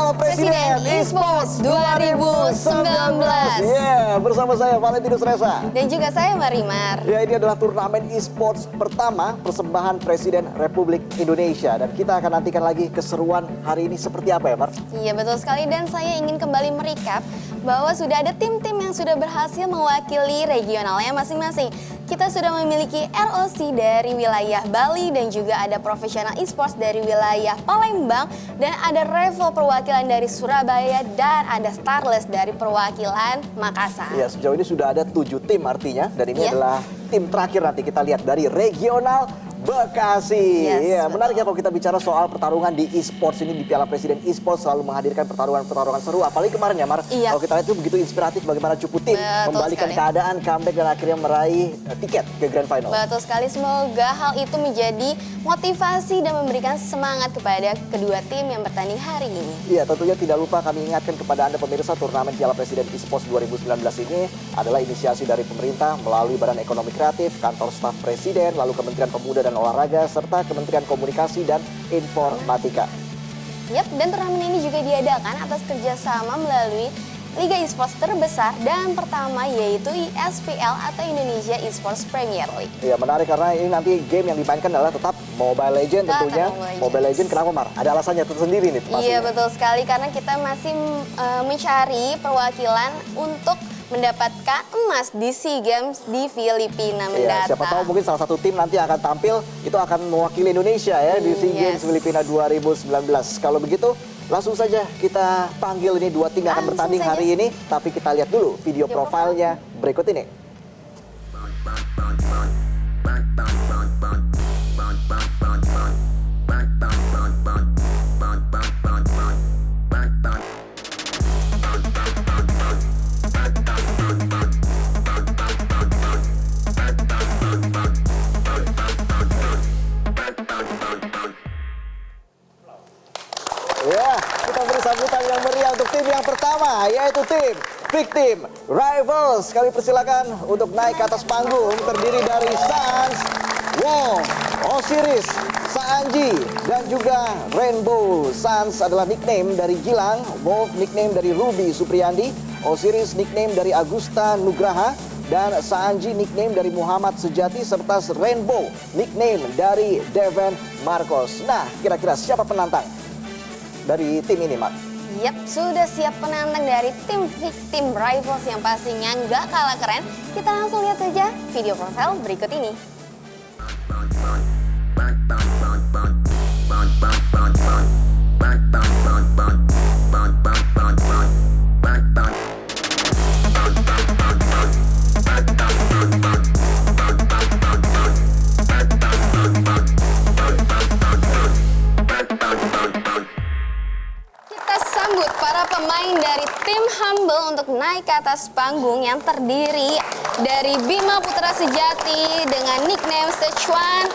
Piala Presiden Esports 2019. Ya, bersama saya Valentinus Reza. Dan juga saya Marimar. Ya, ini adalah turnamen esports pertama persembahan Presiden Republik Indonesia. Dan kita akan nantikan lagi keseruan hari ini seperti apa ya, Mar? Iya, betul sekali. Dan saya ingin kembali merecap bahwa sudah ada tim-tim yang sudah berhasil mewakili regionalnya masing-masing. Kita sudah memiliki ROC dari wilayah Bali dan juga ada profesional esports dari wilayah Palembang dan ada Revo perwakilan dari Surabaya dan ada Starless dari perwakilan Makassar. Ya, sejauh ini sudah ada 7 tim artinya dan ini adalah tim terakhir nanti kita lihat dari regional Bekasi. Yes, Menarik ya kalau kita bicara soal pertarungan di esports ini, di Piala Presiden Esports selalu menghadirkan pertarungan-pertarungan seru. Apalagi kemarin ya, Mar. Iya. Kalau kita lihat itu begitu inspiratif bagaimana Cupu tim membalikan sekali. keadaan, comeback dan akhirnya meraih tiket ke Grand Final. Betul sekali, semoga hal itu menjadi motivasi dan memberikan semangat kepada kedua tim yang bertanding hari ini. Iya, tentunya tidak lupa kami ingatkan kepada Anda pemirsa, turnamen Piala Presiden Esports 2019 ini adalah inisiasi dari pemerintah melalui Badan Ekonomi Kreatif, Kantor Staf Presiden, lalu Kementerian Pemuda dan Olahraga, serta Kementerian Komunikasi dan Informatika. Yap, dan turnamen ini juga diadakan atas kerjasama melalui Liga Esports terbesar dan pertama yaitu ISPL atau Indonesia Esports Premier League. Iya, menarik karena ini nanti game yang dimainkan adalah tetap Mobile Legends tentunya. Mobile Legends kenapa, Mar? Ada alasannya tersendiri nih pastinya. Iya, betul sekali karena kita masih mencari perwakilan untuk mendapatkan emas di SEA Games di Filipina mendatang. Iya, siapa tahu mungkin salah satu tim nanti akan tampil itu akan mewakili Indonesia ya di SEA Games Filipina 2019. Kalau begitu langsung saja kita panggil ini dua tim yang akan bertanding hari ini. Tapi kita lihat dulu video profilnya berikut ini. Ya, kita beri sambutan yang meriah untuk tim yang pertama, yaitu tim Victim Rivals. Kami persilakan untuk naik ke atas panggung, terdiri dari Sans, Wong, Osiris, Saanji, dan juga Rainbow. Sans adalah nickname dari Gilang, Wolf nickname dari Ruby Supriyandi, Osiris nickname dari Agusta Nugraha, dan Saanji nickname dari Muhammad Sejati, serta Rainbow nickname dari Devin Marcos. Nah, kira-kira siapa penantang dari tim ini, Mak? Yap, sudah siap penantang dari tim Victim Rivals yang pastinya nggak kalah keren. Kita langsung lihat saja video profil berikut ini. Pemain dari tim Humble untuk naik ke atas panggung yang terdiri dari Bima Putra Sejati dengan nickname Sechuan,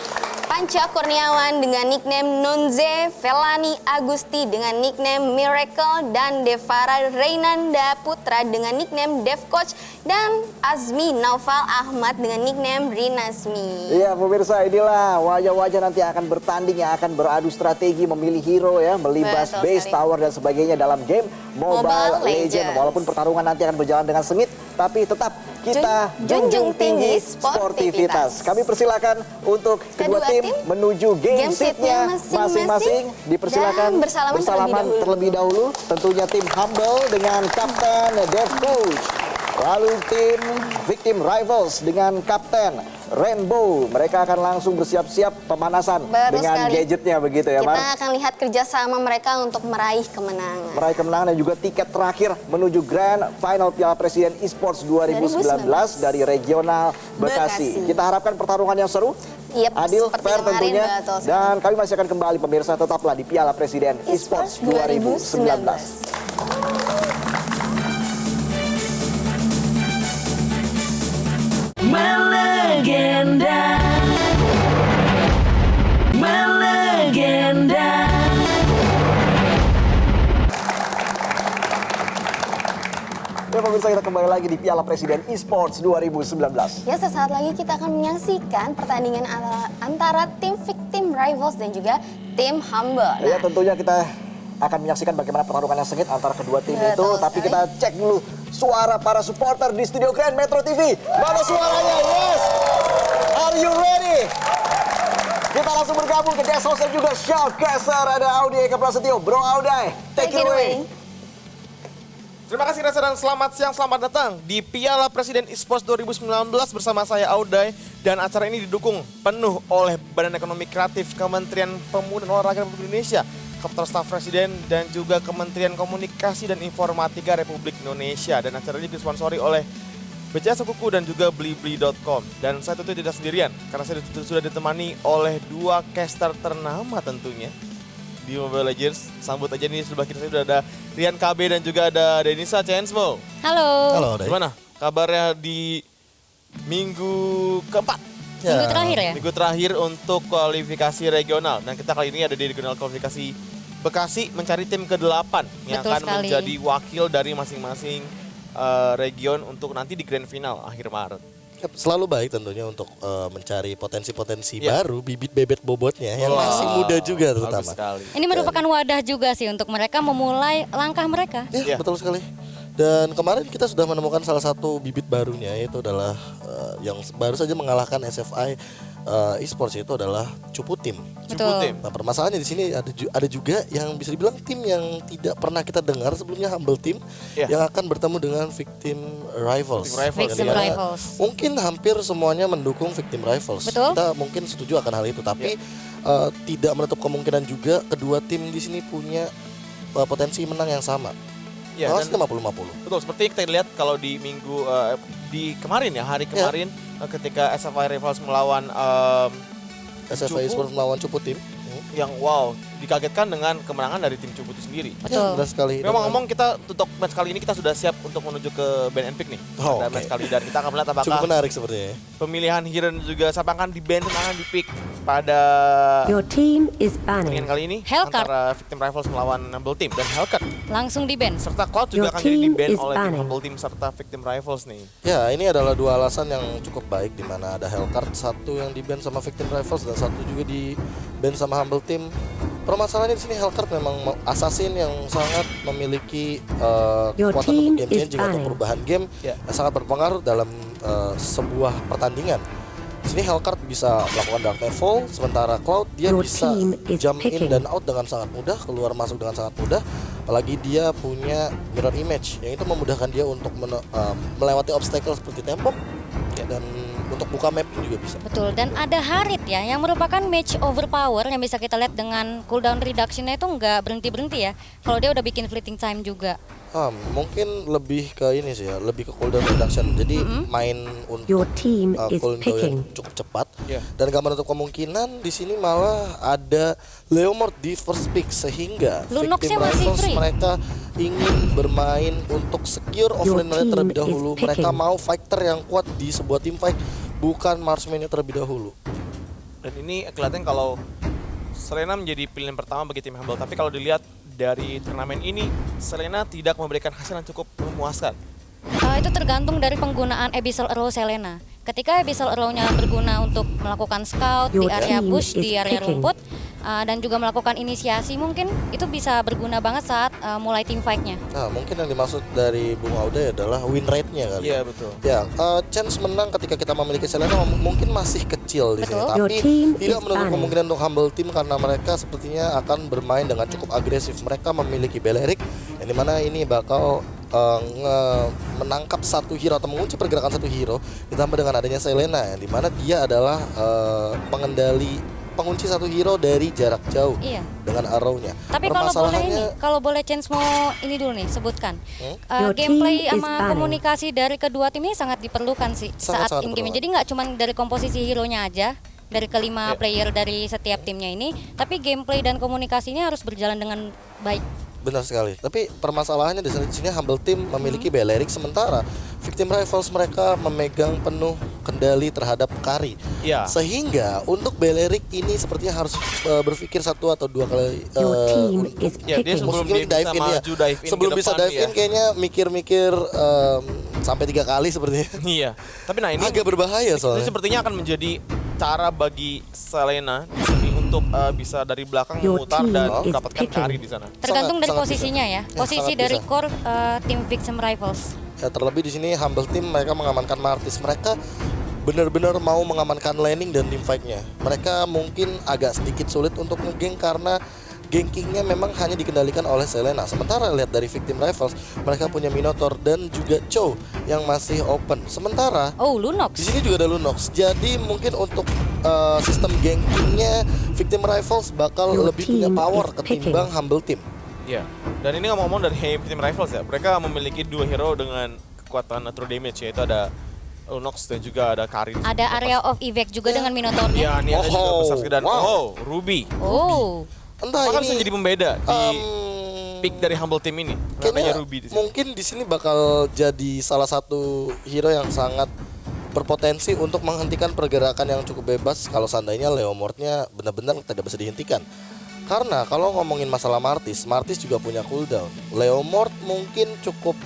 Panca Kurniawan dengan nickname Nunze, Felani Agusti dengan nickname Miracle, dan Devara Reynanda Putra dengan nickname Dev Coach, dan Azmi Naufal Ahmad dengan nickname Rinasmi. Iya, pemirsa, inilah wajah-wajah nanti akan bertanding yang akan beradu strategi, memilih hero ya, melibas base, tower dan sebagainya dalam game Mobile Legends. Walaupun pertarungan nanti akan berjalan dengan sengit, tapi tetap kita junjung tinggi sportivitas. Kami persilakan untuk kedua tim menuju game seatnya masing-masing. Dipersilakan bersalaman terlebih dahulu. Tentunya tim Humble dengan Kapten Dev Coach. Lalu tim Victim Rivals dengan Kapten Rainbow. Mereka akan langsung bersiap-siap pemanasan dengan gadgetnya begitu ya, Mar? Kita akan lihat kerjasama mereka untuk meraih kemenangan. Meraih kemenangan dan juga tiket terakhir menuju Grand Final Piala Presiden Esports 2019 dari regional Bekasi. Kita harapkan pertarungan yang seru, adil, fair tentunya. Dan kami masih akan kembali pemirsa, tetaplah di Piala Presiden Esports 2019. Melegenda, melegenda. Ya pemirsa, kita kembali lagi di Piala Presiden Esports 2019. Ya, sesaat lagi kita akan menyaksikan pertandingan antara tim Victim Rivals dan juga tim Humble. Ya, tentunya kita akan menyaksikan bagaimana pertarungan yang sengit antara kedua tim Betul itu. Tapi sekali. kita cek dulu suara para supporter di Studio Grand Metro TV. Mana suaranya? Yes! Are you ready? Kita langsung bergabung ke guest host dan juga shoutcaster. Ada Audi Eka Prasetyo. Bro Audai, take it away. Terima kasih Reza dan selamat siang, selamat datang di Piala Presiden Esports 2019 bersama saya Audai. Dan acara ini didukung penuh oleh Badan Ekonomi Kreatif, Kementerian Pemuda dan Olahraga Republik Indonesia, Kantor Staf Presiden, dan juga Kementerian Komunikasi dan Informatika Republik Indonesia. Dan acara ini disponsori oleh BCA Sekuku dan juga Blibli.com. Dan saya tentu tidak sendirian, karena saya sudah ditemani oleh dua caster ternama tentunya di Mobile Legends. Sambut aja nih, sebelah kiri saya sudah ada Rian KB dan juga ada Denisa Chainsmo. Halo. Halo, Dai. Gimana kabarnya di minggu keempat? Minggu terakhir ya? Minggu terakhir untuk kualifikasi regional. Dan kita kali ini ada di regional kualifikasi Bekasi mencari tim ke-8 yang Betul akan sekali. menjadi wakil dari masing-masing region untuk nanti di grand final akhir Maret. Selalu baik tentunya untuk mencari potensi-potensi Iya. baru, bibit bebet bobotnya yang Wah, masih muda juga bagus terutama. sekali. Ini merupakan wadah juga sih untuk mereka memulai langkah mereka. Iya. Ya, betul sekali. Dan kemarin kita sudah menemukan salah satu bibit barunya, yaitu adalah yang baru saja mengalahkan SFI Esports, itu adalah Cupu Tim. Betul. Nah, permasalahannya di sini ada juga yang bisa dibilang tim yang tidak pernah kita dengar sebelumnya, Humble Team, Iya. yang akan bertemu dengan Victim Rivals. Victim Rivals. Victim Dan Rivals. mungkin hampir semuanya mendukung Victim Rivals. Betul. Kita mungkin setuju akan hal itu, tapi tidak menutup kemungkinan juga kedua tim di sini punya potensi menang yang sama. Ya, Malah dan 50-50. betul, seperti kita lihat kalau di minggu di kemarin ya, hari kemarin ketika SFI Rivals melawan SFI Cupu, Esports melawan Cupu Tim. yang wow, dikagetkan dengan kemenangan dari tim Cupu itu sendiri. Betul. Ya, benar sekali. Ngomong-ngomong, kita untuk match kali ini kita sudah siap untuk menuju ke Ban and Pick nih. Oh, Ada oke. match kali dan kita akan melihat Cukup apakah menarik sepertinya. pemilihan hero dan juga siapa akan di ban dan akan di pick pada Your team is pertandingan banning. kali ini Hellcat. antara Victim Rivals melawan Humble Team dan Hellcat. Langsung di ban. Serta Cloud juga Your akan jadi di team ban is oleh tim banning. Humble Team serta Victim Rivals nih. Ya, ini adalah dua alasan yang cukup baik, di mana ada Hellcard, satu yang di ban sama Victim Rivals dan satu juga di ban sama Humble Team. Permasalahannya di sini Hellcard memang assassin yang sangat memiliki Your kekuatan team untuk game is changing atau banning. perubahan game Ya. yang sangat berpengaruh dalam sebuah pertandingan. Di sini Hellcard bisa melakukan Dark Nightfall, sementara Cloud dia Your bisa team is jump in picking. dan out dengan sangat mudah, keluar masuk dengan sangat mudah. Apalagi dia punya mirror image yang itu memudahkan dia untuk melewati obstacle seperti tembok dan untuk buka map juga bisa. Betul, dan ada Harit ya yang merupakan match overpower yang bisa kita lihat dengan cooldown reduction-nya itu nggak berhenti-berhenti ya. Kalau dia udah bikin fleeting time juga. Mungkin lebih ke ini sih ya, lebih ke cooldown reduction. Jadi main Your untuk team is cooldown picking. yang cukup cepat. Iya. Dan gak menutup kemungkinan di sini malah ada Leomord di first pick, sehingga Lunox-nya Victim masih Rivals free. mereka ingin bermain untuk secure offlane team terlebih is dahulu. Mereka picking. mau fighter yang kuat di sebuah team fight, bukan marksman-nya terlebih dahulu. Dan ini kelihatan kalau Selena menjadi pilihan pertama bagi tim Humble. Tapi kalau dilihat dari turnamen ini, Selena tidak memberikan hasil yang cukup memuaskan. Itu tergantung dari penggunaan Abyssal Arrow Selena. Ketika Abyssal Arrow-nya berguna untuk melakukan scout di Your area team bush, di is area picking. rumput, dan juga melakukan inisiasi, mungkin itu bisa berguna banget saat mulai team fight-nya. Nah, mungkin yang dimaksud dari Bung Aude adalah win rate-nya kali. Iya, betul. Ya, chance menang ketika kita memiliki Selena mungkin masih kecil di sini, Betul. Your tapi team tidak is menutup banning. kemungkinan untuk Humble Team karena mereka sepertinya akan bermain dengan cukup agresif. Mereka memiliki Belerik yang dimana ini bakal menangkap satu hero atau mengunci pergerakan satu hero, ditambah dengan adanya Selena yang dimana dia adalah pengunci satu hero dari jarak jauh Iya. dengan arrow-nya. Tapi kalau boleh Permasalahannya- ini, kalau boleh Chance mau ini dulu nih sebutkan. Your Gameplay team is sama banning. komunikasi dari kedua tim ini sangat diperlukan sih saat Sangat-sangat in game. diperlukan. Jadi nggak cuma dari komposisi hero-nya aja, dari kelima Iya. player dari setiap timnya ini, tapi gameplay dan komunikasinya harus berjalan dengan baik. Benar sekali. Tapi permasalahannya di sini Humble Team memiliki Belerik, sementara Victim Rivals mereka memegang penuh kendali terhadap Kari. Iya. Sehingga untuk Belerik ini sepertinya harus berpikir satu atau dua kali Your team untuk is Ya, dia picking. sebelum mungkin dia bisa dive in ya. maju, dive in Sebelum ke bisa depan, dive in ya. kayaknya mikir-mikir sampai 3 kali sepertinya. Iya. Tapi nah ini Agak berbahaya ini soalnya. sepertinya akan menjadi cara bagi Selena di sini untuk bisa dari belakang Your memutar team dan is mendapatkan picking. carry di sana. Tergantung dari sangat posisinya bisa. ya. Ya, Posisi sangat dari bisa. core tim Victim Rivals. Ya, terlebih di sini Humble Team mereka mengamankan Martis. Mereka benar-benar mau mengamankan laning dan teamfight-nya. Mereka mungkin agak sedikit sulit untuk nge-gank karena gankingnya memang hanya dikendalikan oleh Selena. Sementara lihat dari Victim Rivals, mereka punya Minotaur dan juga Chow yang masih open. Sementara Oh, di Lunox. sini juga ada Lunox. Jadi mungkin untuk sistem gankingnya Victim Rivals bakal Your lebih punya team power is ketimbang Humble Team. Ya, dan ini ngomong-ngomong dari Team Rivals ya, mereka memiliki 2 hero dengan kekuatan true damage, yaitu ada Lunox dan juga ada Karin. Ada area of effect juga dengan Minotaurnya. Ya, ini ada juga Oh, besar sekali. Dan wow. Ruby. Oh, Entah Apakah ini bisa jadi pembeda di pick dari Humble Team ini? Namanya kayaknya Ruby di sini. mungkin di sini bakal jadi salah satu hero yang sangat berpotensi untuk menghentikan pergerakan yang cukup bebas kalau seandainya Leomordnya benar-benar tidak bisa dihentikan. Karena kalau ngomongin masalah Martis juga punya cooldown. Leomord mungkin cukup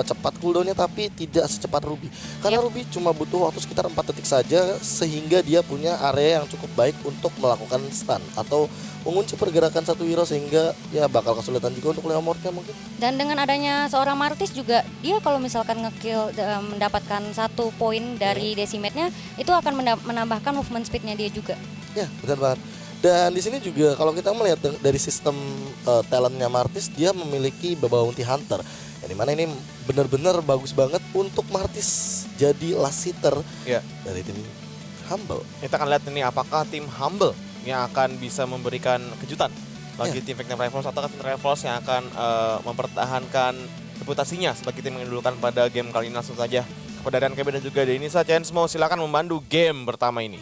cepat cooldownnya tapi tidak secepat Ruby. Karena Ruby cuma butuh waktu sekitar 4 detik saja sehingga dia punya area yang cukup baik untuk melakukan stun atau mengunci pergerakan satu hero sehingga ya bakal kesulitan juga untuk Leomordnya mungkin. dan dengan adanya seorang Martis juga dia kalau misalkan ngekill mendapatkan 1 poin dari decimate-nya itu akan menambahkan movement speed-nya dia juga. Ya, benar banget. Dan di sini juga kalau kita melihat dari sistem talentnya Martis, dia memiliki Bounty Hunter. Yang dimana ini benar-benar bagus banget untuk Martis jadi last hitter Ya, dari tim Humble. kita akan lihat ini apakah tim Humble yang akan bisa memberikan kejutan bagi tim Victim Rivals atau Victim Rivals yang akan mempertahankan reputasinya sebagai tim yang didulukan pada game kali ini. Langsung saja kepada Rian KB dan juga Denisa Chance mau silakan memandu game pertama ini.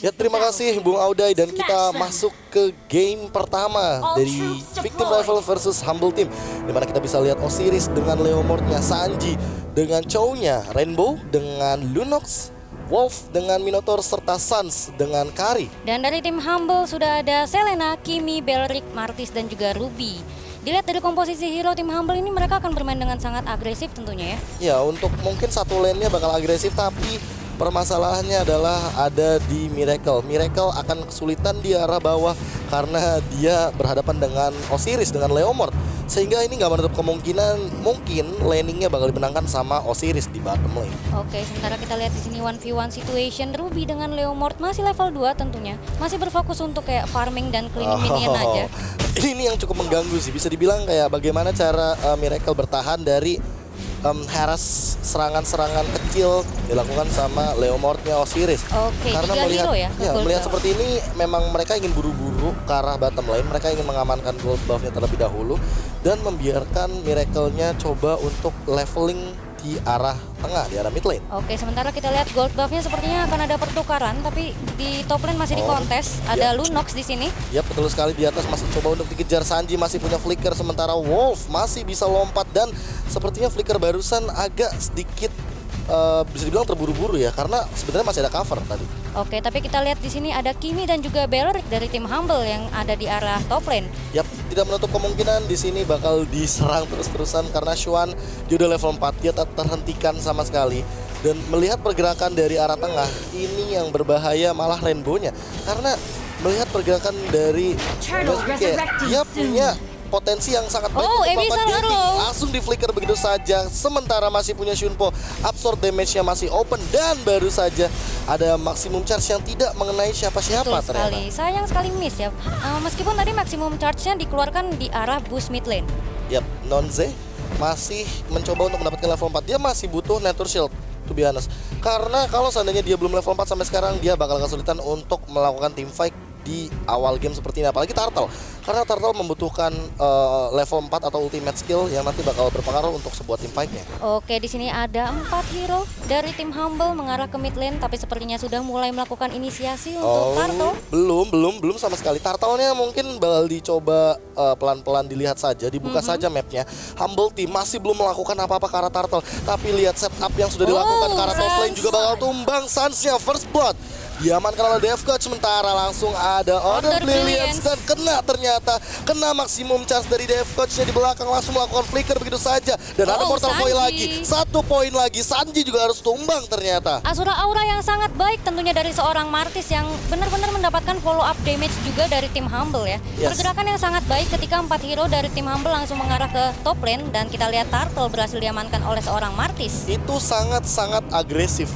Ya, terima kasih Bung Auday dan kita masuk ke game pertama dari Victim Rival versus Humble Team, dimana kita bisa lihat Osiris dengan Leomordnya, Sanji dengan Chow-nya, Rainbow dengan Lunox, Wolf dengan Minotaur serta Sans dengan Kari. Dan dari tim Humble sudah ada Selena, Kimi, Belric, Martis dan juga Ruby. Dilihat dari komposisi hero tim Humble ini mereka akan bermain dengan sangat agresif tentunya ya. Ya, untuk mungkin satu lane-nya bakal agresif tapi permasalahannya adalah ada di Miracle. Miracle akan kesulitan di arah bawah karena dia berhadapan dengan Osiris dengan Leomord. Sehingga ini nggak menutup kemungkinan mungkin laningnya bakal dimenangkan sama Osiris di bottom lane. Oke, sementara kita lihat di sini 1v1 situation Ruby dengan Leomord masih level 2 tentunya. Masih berfokus untuk kayak farming dan cleaning minion aja. Ini yang cukup mengganggu sih. Bisa dibilang kayak bagaimana cara Miracle bertahan dari harass serangan-serangan kecil dilakukan sama Leomordnya Osiris. Oke, Karena 3 melihat, hero ya, ke gold melihat buff. seperti ini memang mereka ingin buru-buru ke arah bottom lane. Mereka ingin mengamankan gold buff-nya terlebih dahulu dan membiarkan Miracle-nya coba untuk leveling di arah tengah, di arah mid lane. Oke, sementara kita lihat gold buff-nya sepertinya akan ada pertukaran, tapi di top lane masih dikontes. Ada Lunox di sini. Ya, betul sekali, di atas masih coba untuk dikejar. Sanji masih punya flicker, sementara Wolf masih bisa lompat dan sepertinya flicker barusan agak sedikit bisa dibilang terburu-buru ya, karena sebenarnya masih ada cover tadi. Oke, tapi kita lihat di sini ada Kimi dan juga Belric dari tim Humble yang ada di arah top lane. Yap, tidak menutup kemungkinan di sini bakal diserang terus-terusan karena Xuan dia udah level 4, dia tak terhentikan sama sekali. Dan melihat pergerakan dari arah tengah, ini yang berbahaya malah Rainbow-nya. Karena melihat pergerakan dari dia punya potensi yang sangat baik Oh, untuk Abyssal melakukan ganking. Arrow. Langsung di flicker begitu saja. Sementara masih punya Shunpo, absorb damage-nya masih open dan baru saja ada maksimum charge yang tidak mengenai siapa-siapa Betul ternyata. sekali. Sayang sekali miss ya. Meskipun tadi maksimum charge-nya dikeluarkan di arah boost mid lane. Yap, Nonze masih mencoba untuk mendapatkan level 4. Dia masih butuh Nature Shield, to be honest. Karena kalau seandainya dia belum level 4 sampai sekarang, dia bakal kesulitan untuk melakukan team fight di awal game seperti ini. Apalagi Turtle. Karena Turtle membutuhkan level 4 atau ultimate skill yang nanti bakal berpengaruh untuk sebuah team fight-nya. Oke, di sini ada 4 hero dari tim Humble mengarah ke mid lane, tapi sepertinya sudah mulai melakukan inisiasi untuk Turtle. Belum sama sekali. Turtle-nya mungkin bakal dicoba pelan-pelan dilihat saja, dibuka saja mapnya. Humble Team masih belum melakukan apa-apa ke arah Turtle, tapi lihat setup yang sudah dilakukan ke arah top lane juga bakal tumbang. Sans-nya first blood diamankan oleh Dev Coach. Sementara langsung ada Order Brilliance dan kena maksimum charge dari Dev Coach-nya di belakang, langsung melakukan flicker begitu saja. Dan ada Mortal Coil lagi, 1 poin lagi. Sanji juga harus tumbang ternyata. Asura Aura yang sangat baik tentunya dari seorang Martis yang benar-benar mendapatkan follow up damage juga dari tim Humble ya. Yes. Pergerakan yang sangat baik ketika 4 hero dari tim Humble langsung mengarah ke top lane dan kita lihat Turtle berhasil diamankan oleh seorang Martis. Itu sangat-sangat agresif.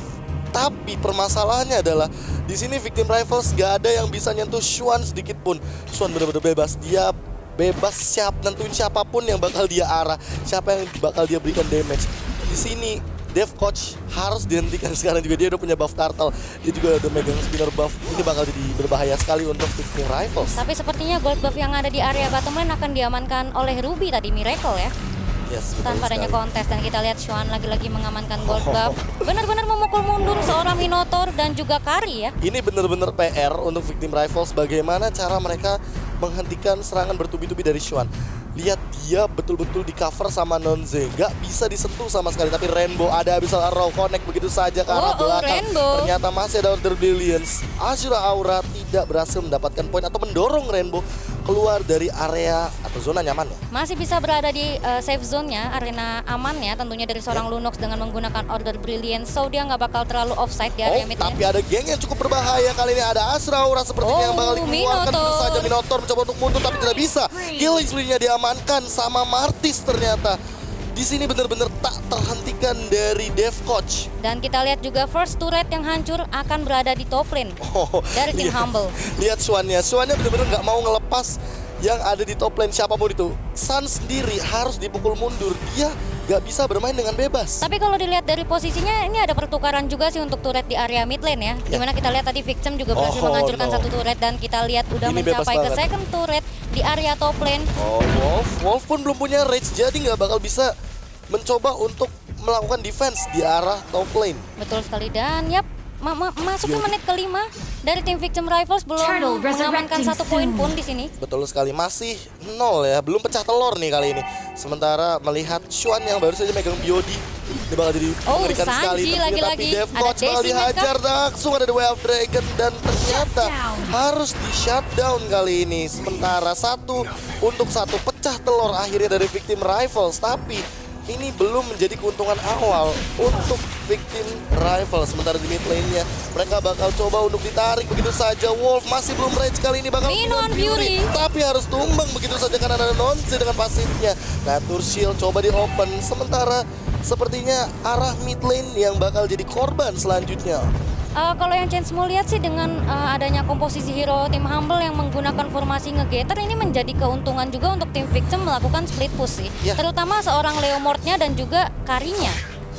Tapi permasalahannya adalah di sini Victim Rivals gak ada yang bisa nyentuh Xuan sedikit pun. Xuan benar-benar bebas. Dia bebas nentuin siapapun yang bakal dia arah, siapa yang bakal dia berikan damage. Di sini Dev Coach harus dihentikan sekarang juga. Dia udah punya buff Turtle, dia juga udah megang spinner buff. Ini bakal jadi berbahaya sekali untuk Victim Rivals. Tapi sepertinya gold buff yang ada di area bottom lane akan diamankan oleh Ruby tadi, Miracle ya. Yes, betul Tanpa adanya sekali. kontes dan kita lihat Xuan lagi-lagi mengamankan gold buff. Benar-benar memukul mundur seorang Minotaur dan juga Kari ya. Ini benar-benar PR untuk Victim Rivals, bagaimana cara mereka menghentikan serangan bertubi-tubi dari Xuan. Lihat dia betul-betul di cover sama Nonze, gak bisa disentuh sama sekali. Tapi Rainbow ada Abyssal Arrow, connect begitu saja ke arah belakang. Rainbow. Ternyata masih ada Order Brilliance. Asura Aura tidak berhasil mendapatkan poin atau mendorong Rainbow keluar dari area atau zona nyaman ya. Masih bisa berada di safe zone-nya, arena amannya tentunya dari seorang Lunox dengan menggunakan Order Brilliance. So dia nggak bakal terlalu offside di area mid lane. Tapi ada geng yang cukup berbahaya kali ini. Ada Asura Aura sepertinya yang bakal dikeluarkan. Begitu saja Minotaur mencoba untuk mundur tapi tidak bisa. Killing spree-nya diamankan sama Martis ternyata. Di sini benar-benar tak terhentikan dari Dev Coach. Dan kita lihat juga first turret yang hancur akan berada di top lane dari tim Humble. Lihat Xuan-nya benar-benar nggak mau ngelepas yang ada di top lane siapapun itu. Sun sendiri harus dipukul mundur. Dia nggak bisa bermain dengan bebas. Tapi kalau dilihat dari posisinya ini ada pertukaran juga sih untuk turret di area mid lane ya. Dimana kita lihat tadi Victim juga berhasil menghancurkan satu turret dan kita lihat udah Ini mencapai ke bebas banget. second turret di area top lane. Wolf pun belum punya rage, jadi nggak bakal bisa mencoba untuk melakukan defense di arah top lane. Betul sekali dan yap masuk ke menit kelima dari tim Victim Rivals belum mengamankan 1 poin pun di sini. Betul sekali, masih 0 ya, belum pecah telur nih kali ini. Sementara melihat Xuan yang baru saja megang BOD, dia bakal jadi mengerikan sekali. Sanji lagi-lagi, Tapi Dev ada Coach bakal Daisy dihajar langsung, ada The Way of Dragon dan ternyata harus di shutdown kali ini. Sementara 1 untuk 1 pecah telur akhirnya dari Victim Rivals, tapi ini belum menjadi keuntungan awal untuk Victim Rivals. Sementara di mid lane-nya mereka bakal coba untuk ditarik begitu saja. Wolf masih belum rage kali ini, bakal Minon Fury. tapi harus tumbang begitu saja karena ada Nonze dengan pasifnya. Nature Shield coba di open. Sementara sepertinya arah mid lane yang bakal jadi korban selanjutnya. Kalau yang Chance mau lihat sih dengan adanya komposisi hero tim Humble yang menggunakan formasi nge-gather ini menjadi keuntungan juga untuk tim Victim melakukan split push sih. Ya. Terutama seorang Leomord-nya dan juga Karinya.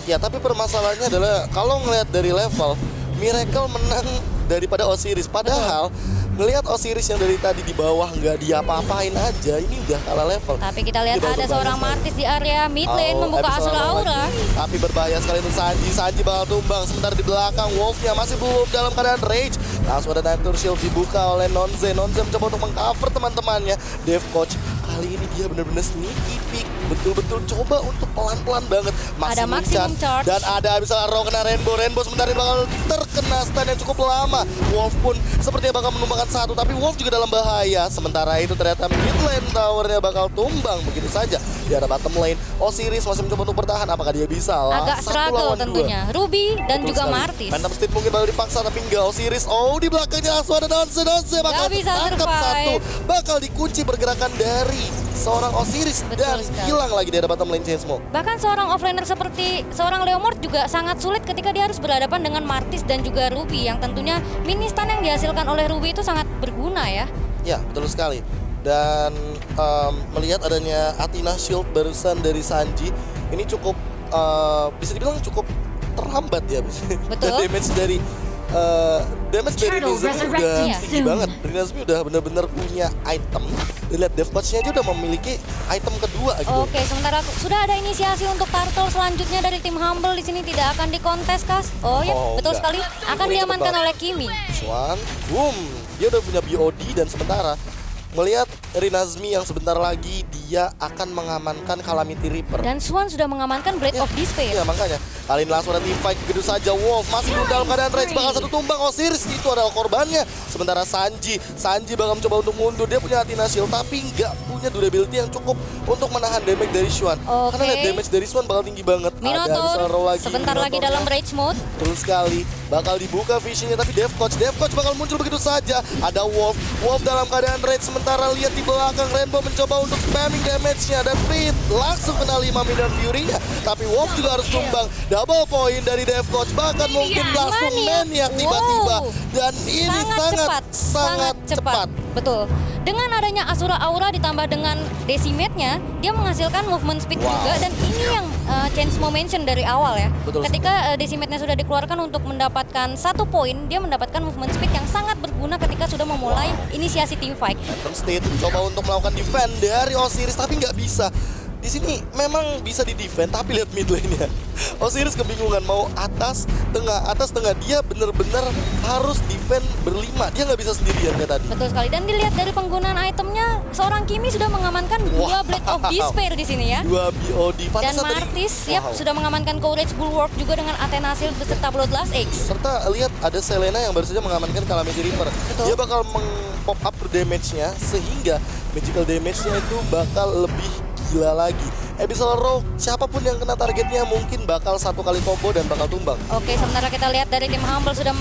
Ya, tapi permasalahannya adalah kalau ngelihat dari level, Miracle menang daripada Osiris. Padahal ngelihat Osiris yang dari tadi di bawah nggak diapa-apain aja, ini udah kalah level. Tapi kita lihat Ini ada bakal seorang berbahaya Martis di area mid lane membuka Abyssal Asura Arrow Aura. lagi. Tapi berbahaya sekali untuk Sanji. Sanji bakal tumbang. Sementara di belakang Wolf-nya masih belum dalam keadaan rage. Langsung ada Nature Shield dibuka oleh Nonze. Nonze mencoba untuk mengcover teman-temannya. Dev Coach kali ini dia benar-benar sneaky peek. Betul-betul coba untuk pelan-pelan banget. Ada maximum charge. Dan ada Abyssal Arrow kena Rainbow. Rainbow sebentar ini bakal terkena stun yang cukup lama. Wolf pun sepertinya bakal menumbangkan 1. Tapi Wolf juga dalam bahaya. Sementara itu ternyata mid lane towernya bakal tumbang begitu saja. Di arah bottom lane Osiris masih mencoba untuk bertahan. Apakah dia bisa? Agak 1 struggle lawan 2. tentunya. Ruby dan Betul juga sekali. Martis. Phantom Steed mungkin bakal dipaksa tapi enggak. Osiris, di belakangnya langsung ada Nonze. Nonze bakal Gak bisa ditangkap survive. 1. Bakal dikunci pergerakan dari seorang Osiris. Betul Dan sekali. hilang lagi di arah bottom lane Chainsmoke. Bahkan seorang offlaner seperti seorang Leomord juga sangat sulit ketika dia harus berhadapan dengan Martis dan juga Ruby yang tentunya mini stun yang dihasilkan oleh Ruby itu sangat berguna ya. Ya, betul sekali. Dan melihat adanya Athena Shield barusan dari Sanji, ini cukup bisa dibilang cukup terhambat ya. Betul. Dan damage dari Turtle Rizumi udah resurrecting tinggi soon. banget. Rizumi udah benar-benar punya item. Dan lihat Dev Coach-nya aja udah memiliki item kedua gitu. Oke, sementara sudah ada inisiasi untuk Turtle selanjutnya dari tim Humble di sini tidak akan dikontes, Kas. Oh ya, betul enggak. sekali. Akan Ini diamankan cepet oleh Kimi. Xuan, boom. Dia udah punya BOD dan sementara melihat Rinazmi yang sebentar lagi dia akan mengamankan Calamity Reaper. Dan Swan sudah mengamankan Blade of Despair. Iya makanya kali ini langsung ada team fight begitu saja. Wolf masih belum dalam keadaan rage, bakal satu tumbang. Osiris itu adalah korbannya. Sementara Sanji bakal mencoba untuk mundur. Dia punya Athena Shield tapi nggak punya durability yang cukup untuk menahan damage dari Swan. Karena lihat damage dari Swan bakal tinggi banget. Minotaur sebentar lagi dalam rage mode. Betul sekali. Bakal dibuka visionnya tapi Death Coach bakal muncul begitu saja. Ada Wolf dalam keadaan rage. Sementara lihat di belakang Rainbow mencoba untuk spamming damage-nya dan Pit langsung kena 5 minion Fury-nya. Tapi Wolf juga harus tumbang. Double point dari Death Coach, bahkan mungkin langsung Maniac tiba-tiba. Dan ini sangat cepat. Betul. Dengan adanya Asura Aura ditambah dengan Decimate-nya, dia menghasilkan movement speed juga, dan ini yang change momentum dari awal ya. Betul. Ketika Decimate-nya sudah dikeluarkan untuk mendapatkan 1 poin, dia mendapatkan movement speed yang sangat berguna ketika sudah memulai inisiasi team fight. Phantom State coba untuk melakukan defend dari Osiris tapi nggak bisa. Di sini memang bisa di defend tapi lihat mid lane-nya. Osiris kebingungan mau atas tengah. Dia bener-bener harus defend berlima. Dia nggak bisa sendirian kayak tadi. Betul sekali, dan dilihat dari penggunaan itemnya, seorang Kimi sudah mengamankan 2 Blade of Despair di sini ya. 2 BOD. Dan Martis sudah mengamankan Courage Bulwark juga dengan Athena Shield beserta Bloodlust X. Serta lihat ada Selena yang baru saja mengamankan Calamity Reaper. Betul. Dia bakal meng-pop up damage-nya sehingga magical damage-nya itu bakal lebih gila lagi. Abyssal Rogue, siapapun yang kena targetnya mungkin bakal 1 kali combo dan bakal tumbang. Oke, sementara kita lihat dari tim Humble sudah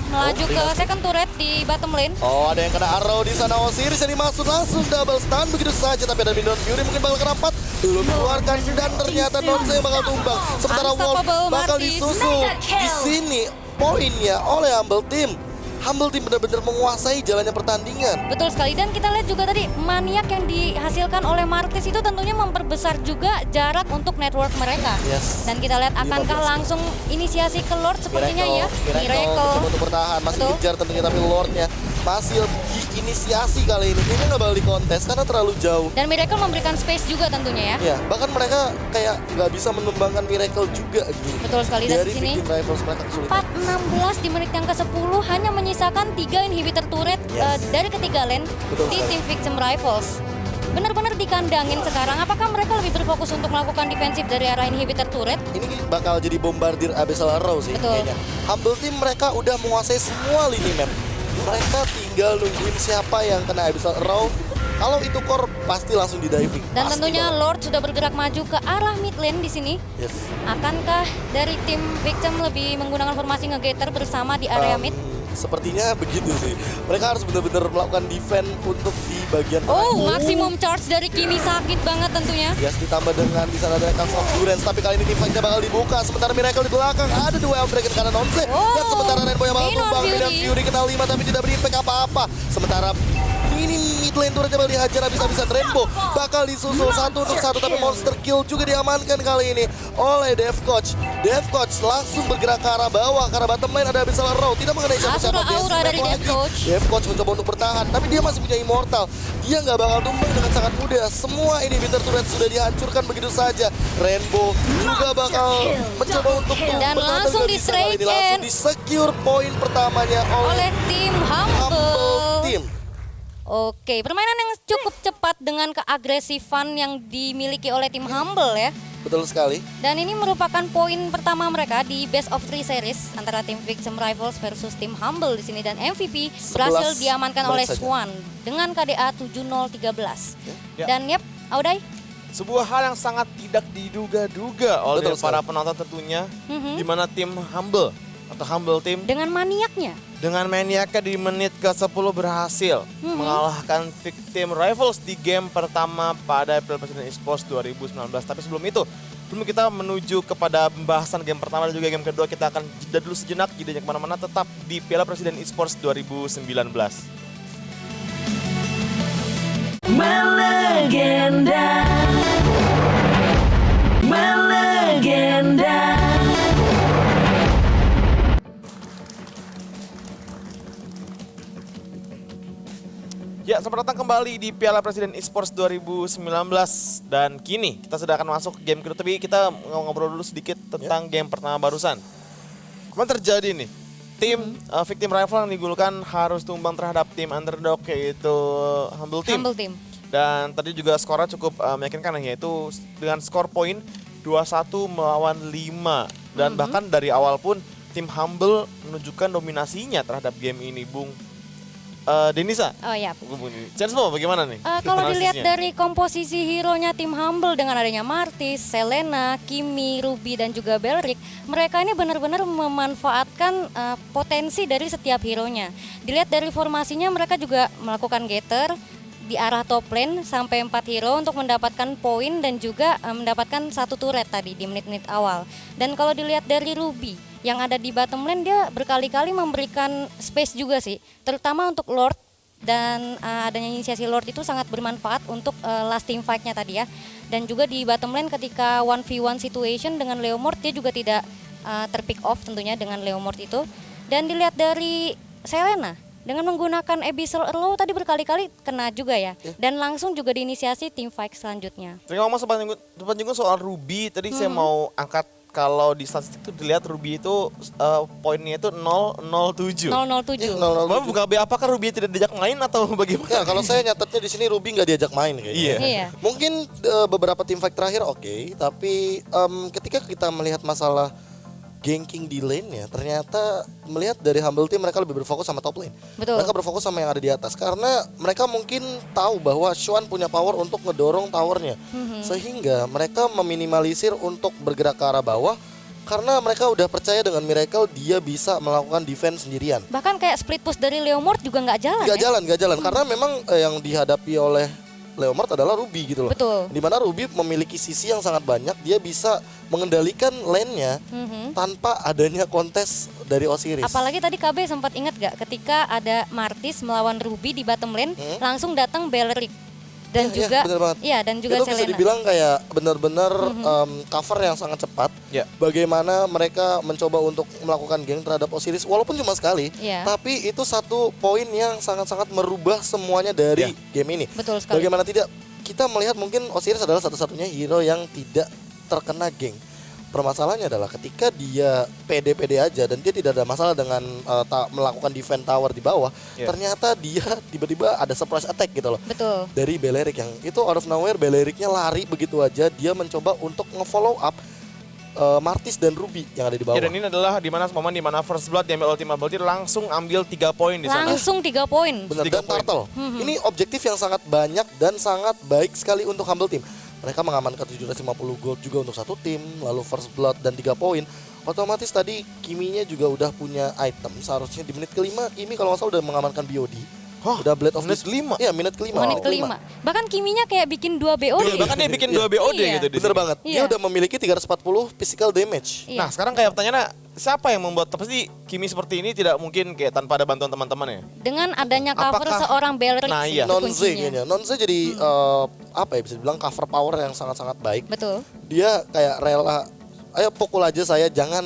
melaju ke second turret di bottom lane. Oh, ada yang kena arrow di sana. Osiris yang dimaksud langsung double stun begitu saja, tapi ada Minion Fury mungkin bakal kena 4. Belum keluarkan dan ternyata Nonze yang bakal tumbang. Sementara Wolf bakal disusul di sini poinnya oleh Humble Team. Humble Team benar-benar menguasai jalannya pertandingan. Betul sekali, dan kita lihat juga tadi Maniac yang dihasilkan oleh Martis itu tentunya memperbesar juga jarak untuk network mereka. Yes. Dan kita lihat akankah langsung inisiasi ke Lord sepertinya ya. Miracle mencoba untuk bertahan, masih dikejar tentunya tapi Lordnya masih diinisiasi kali ini. Ini nggak bakal dikontes karena terlalu jauh. Dan Miracle memberikan space juga tentunya ya. Ya, bahkan mereka kayak nggak bisa menumbangkan Miracle juga gitu. Betul sekali, dan dari di sini bikin rivals mereka kesulitan. 4-16 di menit yang ke-10 hanya menyisakan 3 inhibitor turret dari ketiga lane di tim Victim Rivals. Benar-benar dikandangin sekarang. Apakah mereka lebih berfokus untuk melakukan defensif dari arah inhibitor turret? Ini bakal jadi bombardir Abyssal Arrow sih kayaknya. Humble Team mereka udah menguasai semua lini map. Mereka tinggal nungguin siapa yang kena Abyssal Arrow. Kalau itu core pasti langsung di diving. Dan tentunya Lord sudah bergerak maju ke arah mid lane di sini. Yes. Akankah dari tim Victim lebih menggunakan formasi nge-gator bersama di area mid? Sepertinya begitu sih. Mereka harus benar-benar melakukan defense untuk di bagian Maximum charge dari Kimi sakit banget tentunya. Yes, ditambah dengan di sana ada Cast of Durance, tapi kali ini tim fight-nya bakal dibuka. Sementara Miracle di belakang ada 2 Dragon karena Nonze. Dan sementara Rainbow yang bakal tumbang. Minion Fury kena 5 tapi tidak berimpact apa-apa. Sementara ini mid lane turretnya bakal dihajar habis-habisan. Rainbow bakal disusul 1 untuk 1 tapi monster kill juga diamankan kali ini oleh Death Coach. Death Coach langsung bergerak ke arah bawah, ke arah bottom lane ada Abyssal Arrow. Tidak mengenai siapa-siapa. Aura dari Death Coach. Death Coach mencoba untuk bertahan, tapi dia masih punya Immortal. Dia nggak bakal tumbang dengan sangat mudah. Semua inhibitor turret sudah dihancurkan begitu saja. Rainbow juga bakal mencoba untuk tumbang. Dan langsung di straight langsung di secure poin pertamanya oleh tim Humble Humble Team. Oke, permainan yang cukup cepat dengan keagresifan yang dimiliki oleh tim Humble ya. Betul sekali. Dan ini merupakan poin pertama mereka di Best of 3 series antara tim Victim Rivals versus tim Humble di sini, dan MVP berhasil diamankan oleh Swan dengan KDA 7-0-13. Dan Auday, sebuah hal yang sangat tidak diduga-duga oleh para penonton tentunya, di mana tim Humble atau Humble Team dengan maniaknya di menit ke-10 berhasil mengalahkan Victim Rivals di game pertama pada Piala Presiden Esports 2019. Tapi sebelum kita menuju kepada pembahasan game pertama dan juga game kedua, kita akan jeda dulu sejenak. Jedanya kemana-mana, tetap di Piala Presiden Esports 2019. Melegenda. Ya, selamat datang kembali di Piala Presiden Esports 2019. Dan kini kita sudah akan masuk ke game kedua. Tapi kita ngobrol dulu sedikit tentang game pertama barusan. Kemarin terjadi nih, tim victim rival yang digulkan harus tumbang terhadap tim underdog yaitu Humble Team. Humble Team. Dan tadi juga skornya cukup meyakinkan yaitu dengan skor poin 21 melawan 5. Dan bahkan dari awal pun tim Humble menunjukkan dominasinya terhadap game ini, Bung Denisa. Oh ya. Chensmo bagaimana nih? Kalau dilihat analisisnya? dari komposisi hero-nya tim Humble dengan adanya Martis, Selena, Kimi, Ruby dan juga Belric, mereka ini benar-benar memanfaatkan potensi dari setiap hero-nya. Dilihat dari formasinya mereka juga melakukan gather di arah top lane sampai 4 hero untuk mendapatkan poin dan juga mendapatkan satu turret tadi di menit-menit awal. Dan kalau dilihat dari Ruby yang ada di bottom lane, dia berkali-kali memberikan space juga sih, terutama untuk Lord, dan adanya inisiasi Lord itu sangat bermanfaat untuk last team fight-nya tadi ya. Dan juga di bottom lane ketika 1v1 situation dengan Leomord, dia juga tidak terpick off tentunya dengan Leomord itu. Dan dilihat dari Selena dengan menggunakan Abyssal Arrow tadi berkali-kali kena juga ya. Dan langsung juga diinisiasi team fight selanjutnya. Tadi ngomong sempat nyinggung soal Ruby, tadi saya mau angkat kalau di statistik itu dilihat Ruby itu poinnya itu 007. 007. Bung KB, apakah Ruby tidak diajak main atau bagaimana? Ya, kalau saya nyatetnya di sini Ruby nggak diajak main kayaknya. Iya. Mungkin beberapa tim fight terakhir oke, tapi ketika kita melihat masalah ganking di lane-nya, ternyata melihat dari Humble Team mereka lebih berfokus sama top lane. Betul. Mereka berfokus sama yang ada di atas karena mereka mungkin tahu bahwa Xuan punya power untuk ngedorong towernya. Sehingga mereka meminimalisir untuk bergerak ke arah bawah karena mereka udah percaya dengan Miracle dia bisa melakukan defense sendirian. Bahkan kayak split push dari Leomord juga nggak jalan Gak jalan karena memang yang dihadapi oleh Leomord adalah Ruby gitu loh. Betul. Dimana Ruby memiliki sisi yang sangat banyak, dia bisa mengendalikan lane-nya tanpa adanya kontes dari Osiris. Apalagi tadi KB sempat ingat gak ketika ada Martis melawan Ruby di bottom lane, langsung datang Belric dan juga bener banget. Iya, dan juga itu bisa Selena. dibilang kayak benar-benar cover yang sangat cepat. Ya. Bagaimana mereka mencoba untuk melakukan geng terhadap Osiris walaupun cuma sekali, Ya. tapi itu satu poin yang sangat-sangat merubah semuanya dari game ini. Betul sekali. Bagaimana tidak kita melihat mungkin Osiris adalah satu-satunya hero yang tidak terkena geng. Permasalahannya adalah ketika dia pede-pede aja dan dia tidak ada masalah dengan melakukan defense tower di bawah, ternyata dia tiba-tiba ada surprise attack gitu loh. Betul. Dari Beleric yang itu out of nowhere, Belericnya lari begitu aja, dia mencoba untuk nge-follow up Martis dan Ruby yang ada di bawah. Ya, dan ini adalah momen di mana First Blood diambil Ultimate Ability langsung ambil 3 poin di sana. Langsung 3 poin. Benar, 3 dan poin. Turtle. Ini objektif yang sangat banyak dan sangat baik sekali untuk Humble Team. Mereka mengamankan 750 gold juga untuk satu tim, lalu First Blood dan 3 poin. Otomatis tadi Kiminya juga udah punya item. Seharusnya di menit kelima Kimi kalau nggak salah udah mengamankan BOD. Udah Blade of menit Dis- kelima? Iya, menit kelima. Menit kelima. Bahkan Kiminya kayak bikin 2 BOD. Bahkan dia bikin 2 BOD Iya. gitu di Bener sini. banget. Dia Iya. udah memiliki 340 physical damage. Iya. Nah, sekarang kayak pertanyaannya, siapa yang membuat pasti Kimi seperti ini tidak mungkin kayak tanpa ada bantuan teman-teman ya? Dengan adanya cover Apakah- seorang Belric Nah, sih, iya. itu Nonze kuncinya. kayaknya. Nonze jadi apa ya bisa dibilang cover power yang sangat-sangat baik. Betul. Dia kayak rela, ayo pukul aja saya, jangan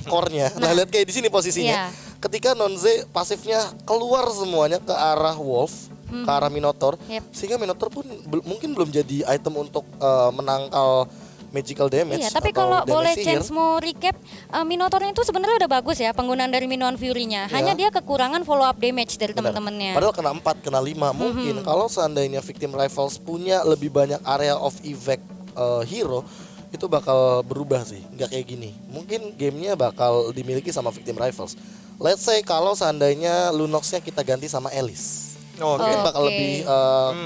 core-nya. Nah, lihat kayak di sini posisinya. Iya. Ketika Nonze pasifnya keluar semuanya ke arah Wolf, ke arah Minotaur, Yep. sehingga Minotaur pun mungkin belum jadi item untuk menangkal magical damage. Iya, tapi atau kalau damage boleh sihir. Chance mau recap, Minotaurnya itu sebenarnya udah bagus ya penggunaan dari Minoan Fury-nya. Hanya dia kekurangan follow up damage dari Benar. teman-temannya. Padahal kena 4, kena 5. Mungkin kalau seandainya Victim Rivals punya lebih banyak area of effect hero, itu bakal berubah sih. Nggak kayak gini. Mungkin gamenya bakal dimiliki sama Victim Rivals. Let's say kalau seandainya Lunox-nya kita ganti sama Alice. Oke. Mungkin bakal Oke. lebih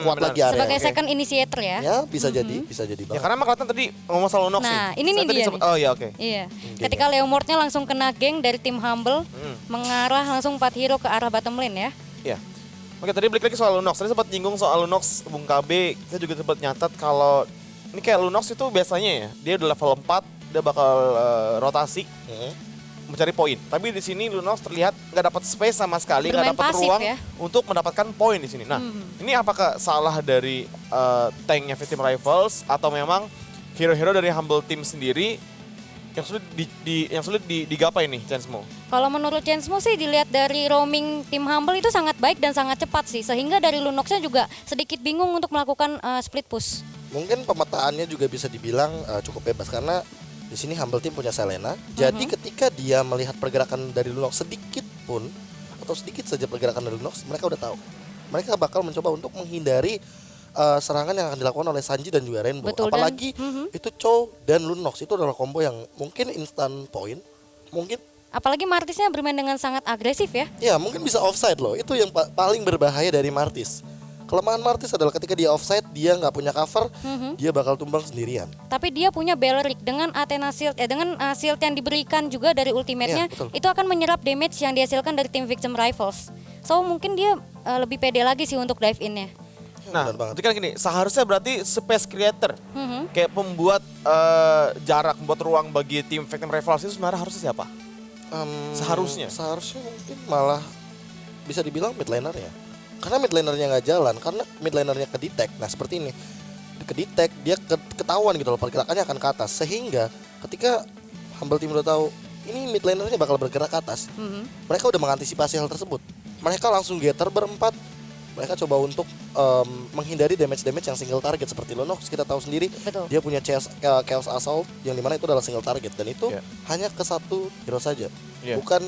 kuat benar. lagi area. Sebagai Oke. second initiator ya. Ya, bisa jadi Ya banget. karena emang kelihatan tadi ngomong soal Lunox Nah, nih. ini nih Saya tadi dia sempet- nih. Oh iya, oke. Iya. Ketika Leomordnya langsung kena geng dari tim Humble, mengarah langsung 4 hero ke arah bottom lane ya. Iya. Oke, tadi balik lagi soal Lunox. Tadi sempat nyinggung soal Lunox, Bung KB. Kita juga sempat nyatat kalau ini kayak Lunox itu biasanya ya, dia udah level 4, dia bakal rotasi mencari poin. Tapi di sini Lunox terlihat nggak dapat space sama sekali, nggak Bermain dapat pasif ruang ya. untuk mendapatkan poin di sini. Nah, ini apakah salah dari tanknya Victim Rivals atau memang hero-hero dari Humble Team sendiri yang sulit digapai nih, Chance-mo? Kalau menurut Chance-mo sih dilihat dari roaming tim Humble itu sangat baik dan sangat cepat sih. Sehingga dari Lunox-nya juga sedikit bingung untuk melakukan split push. Mungkin pemetaannya juga bisa dibilang cukup bebas karena Di sini Humble Team punya Selena. Jadi ketika dia melihat pergerakan dari Lunox sedikit pun atau sedikit saja pergerakan dari Lunox, mereka udah tahu. Mereka bakal mencoba untuk menghindari serangan yang akan dilakukan oleh Sanji dan juga Rainbow. Betul, Apalagi itu Chow dan Lunox itu adalah combo yang mungkin instant point, mungkin Apalagi Martisnya bermain dengan sangat agresif ya. ya mungkin bisa offside loh. Itu yang paling berbahaya dari Martis. Kelemahan Martis adalah ketika dia offside, dia nggak punya cover, dia bakal tumbang sendirian. Tapi dia punya Beleric dengan Athena Shield, dengan shield yang diberikan juga dari ultimate-nya, Iya, betul. itu akan menyerap damage yang dihasilkan dari tim Victim Rifles. So mungkin dia lebih pede lagi sih untuk dive in-nya. Nah, Benar banget. itu kan gini, seharusnya berarti space creator, kayak pembuat jarak, membuat ruang bagi tim Victim Rivals itu sebenarnya harusnya siapa? Seharusnya mungkin malah bisa dibilang mid laner ya. Karena mid lanernya nggak jalan, karena mid lanernya ke detect. Nah seperti ini, ke detect dia ketahuan gitu loh, pergerakannya akan ke atas. Sehingga ketika Humble Team udah tahu ini mid lanernya bakal bergerak ke atas, mereka udah mengantisipasi hal tersebut. Mereka langsung gather berempat. Mereka coba untuk menghindari damage-damage yang single target seperti Lunox. Kita tahu sendiri Betul. dia punya Chaos Assault yang dimana itu adalah single target dan itu hanya ke satu hero saja, bukan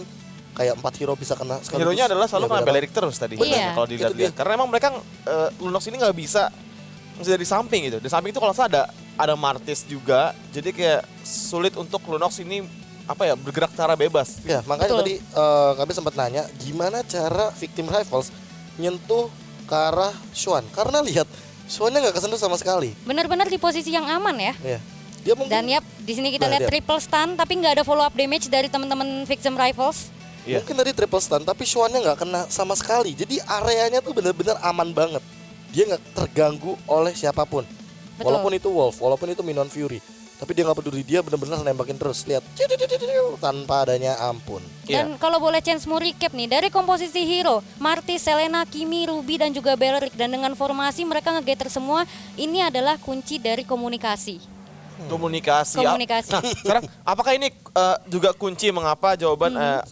kayak 4 hero bisa kena sekaligus. Hero-nya adalah selalu Iya, kena benar. Beleric terus tadi. Iya. Kalau dilihat Itu dia. Karena emang mereka Lunox ini nggak bisa dari samping gitu. Di samping itu kalau saya ada Martis juga. Jadi kayak sulit untuk Lunox ini bergerak secara bebas. Ya, makanya Betul. tadi kami sempat nanya gimana cara Victim Rivals nyentuh ke arah Xuan. Karena lihat Xuannya nggak kesentuh sama sekali. Benar-benar di posisi yang aman ya. Ya. Dia mungkin Dan yap, di sini kita Nah, lihat dia- triple stun tapi nggak ada follow up damage dari teman-teman Victim Rifles. Iya. mungkin tadi triple stun tapi Xuannya nggak kena sama sekali. Jadi areanya tuh benar-benar aman banget. Dia nggak terganggu oleh siapapun. Betul. Walaupun itu Wolf, walaupun itu Minion Fury. Tapi dia nggak peduli, dia benar-benar nembakin terus. Lihat, tanpa adanya ampun. Dan kalau boleh chance mau recap nih, dari komposisi hero, Martis, Selena, Kimi, Ruby, dan juga Beleric. Dan dengan formasi mereka nge-gather semua, ini adalah kunci dari komunikasi. Komunikasi. Komunikasi. Nah, sekarang apakah ini juga kunci mengapa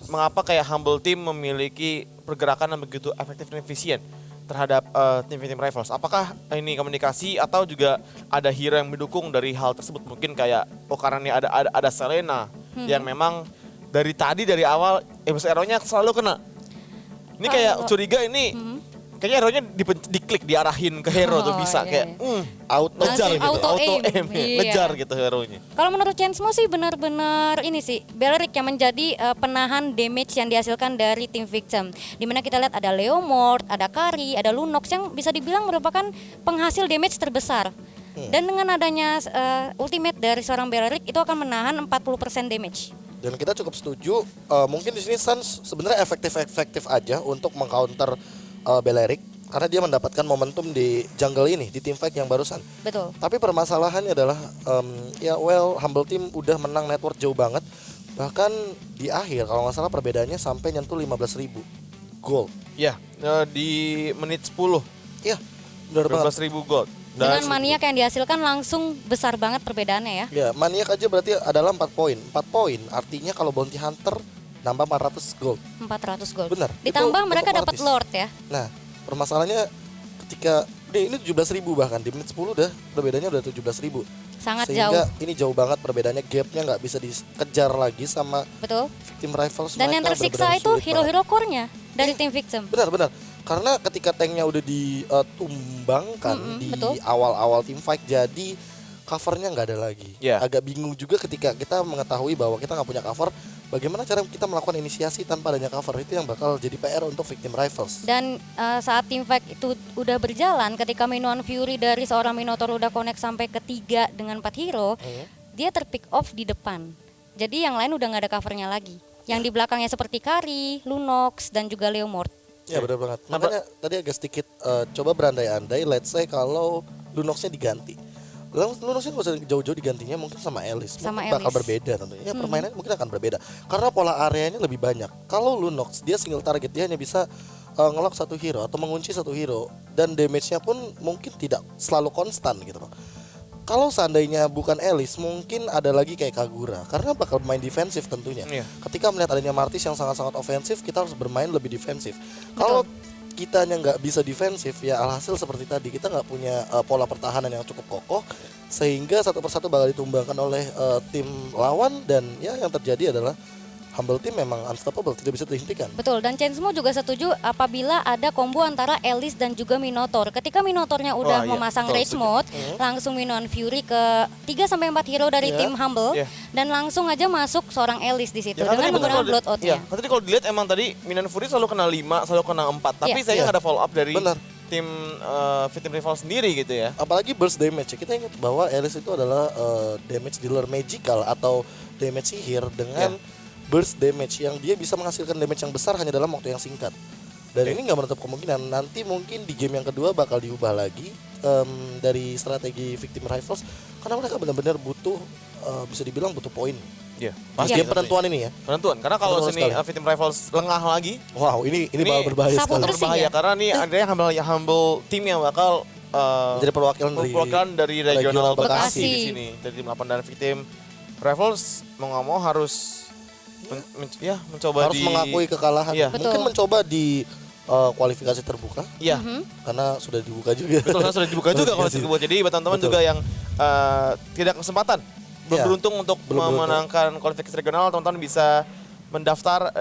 mengapa kayak Humble Team memiliki pergerakan yang begitu efektif dan efisien terhadap tim Victim Rivals? Apakah ini komunikasi atau juga ada hero yang mendukung dari hal tersebut? Mungkin kayak karena ini ada Selena yang memang dari awal hero-nya selalu kena. Ini kayak curiga ini kayaknya hero-nya diklik, diarahin ke hero tuh bisa iya, kayak iya. Auto ngejar gitu, Auto aim. Iya. ngejar gitu hero-nya. Kalau menurut Chensmo sih benar-benar ini sih Beleric yang menjadi penahan damage yang dihasilkan dari tim Victim. Dimana kita lihat ada Leomord, ada Kari, ada Lunox yang bisa dibilang merupakan penghasil damage terbesar. Dan dengan adanya ultimate dari seorang Beleric itu akan menahan 40% damage. Dan kita cukup setuju, mungkin di sini Suns sebenarnya efektif aja untuk mengcounter Beleric karena dia mendapatkan momentum di jungle ini, di team fight yang barusan. Betul. Tapi permasalahannya adalah Humble Team udah menang network jauh banget. Bahkan di akhir kalau nggak salah perbedaannya sampai nyentuh 15.000 gold. Ya, di menit 10 Iya, benar banget. 12.000 gold. Dengan maniak yang dihasilkan langsung besar banget perbedaannya ya. Ya, maniak aja berarti adalah 4 poin. 4 poin artinya kalau bounty hunter nambah 400 gold. 400 gold. Benar. Ditambah Itu mereka untuk dapat Martis. Lord ya. Nah, permasalahannya ketika ini 17.000 bahkan di menit 10 udah perbedaannya udah 17.000. Sangat Sehingga jauh. ini jauh banget perbedaannya, gapnya nggak bisa dikejar lagi sama Betul. Victim Rivals. Dan yang Mereka tersiksa benar-benar itu sulit hero-hero core-nya dari tim Victim. Benar. Karena ketika tanknya udah ditumbangkan di betul. awal-awal team fight, jadi covernya nggak ada lagi. Yeah. Agak bingung juga ketika kita mengetahui bahwa kita nggak punya cover. Bagaimana cara kita melakukan inisiasi tanpa adanya cover, itu yang bakal jadi PR untuk Victim Rivals. Dan saat tim fight itu udah berjalan, ketika Minion Fury dari seorang Minotaur udah connect sampai ketiga dengan 4 hero, dia terpick off di depan. Jadi yang lain udah nggak ada covernya lagi. Yang di belakangnya seperti Kari, Lunox, dan juga Leomord. Ya benar banget. Makanya tadi agak sedikit coba berandai-andai, let's say kalau Lunox-nya diganti. Lunox-nya nggak usah jauh-jauh digantinya, mungkin sama Alice. Sama Mungkin bakal Alice. berbeda tentunya. Ya, permainannya mungkin akan berbeda. Karena pola areanya lebih banyak. Kalau Lunox, dia single target, dia hanya bisa ngelock satu hero atau mengunci satu hero. Dan damage-nya pun mungkin tidak selalu konstan gitu loh. Kalau seandainya bukan Alice, mungkin ada lagi kayak Kagura. Karena bakal main defensif tentunya. Iya. Ketika melihat adanya Martis yang sangat-sangat ofensif, kita harus bermain lebih defensif. Kalau kitanya nggak bisa defensif, ya alhasil seperti tadi kita nggak punya pola pertahanan yang cukup kokoh, sehingga satu persatu bakal ditumbangkan oleh tim lawan, dan ya yang terjadi adalah Humble Team memang unstoppable, tidak bisa dihentikan. Betul, dan Chainsmo juga setuju apabila ada combo antara Alice dan juga Minotaur. Ketika Minotaurnya udah iya, memasang betul, Rage Mode, langsung Minion Fury ke 3-4 hero dari tim Humble, dan langsung aja masuk seorang Alice di situ dengan menggunakan Blood Oath-nya. Tadi kalau dilihat emang tadi Minion Fury selalu kena 5, selalu kena 4, tapi saya nggak ada follow up dari tim Victim Rival sendiri gitu ya. Apalagi burst damage, kita ingat bahwa Alice itu adalah damage dealer magical atau damage sihir dengan burst damage yang dia bisa menghasilkan damage yang besar hanya dalam waktu yang singkat. Dan ini nggak menutup kemungkinan nanti mungkin di game yang kedua bakal diubah lagi dari strategi Victim Rivals, karena mereka benar-benar butuh bisa dibilang butuh poin. Iya. Pas game penentuan ini ya. Penentuan, karena kalau sini Victim Rivals lengah lagi, wow, ini bakal berbahaya sapu sekali. bersih berbahaya ya. karena nih ada yang humble team yang bakal Jadi perwakilan dari regional Bekasi. Bekasi di sini. Dari tim 8 dan Victim Rivals mau nggak mau harus mencoba harus mengakui kekalahan. Iya. Mungkin mencoba di kualifikasi terbuka. Iya. Karena sudah dibuka juga. Betul, karena sudah dibuka juga kalau dibuka. Jadi buat teman-teman juga yang tidak kesempatan belum beruntung untuk memenangkan kualifikasi regional, teman-teman bisa mendaftar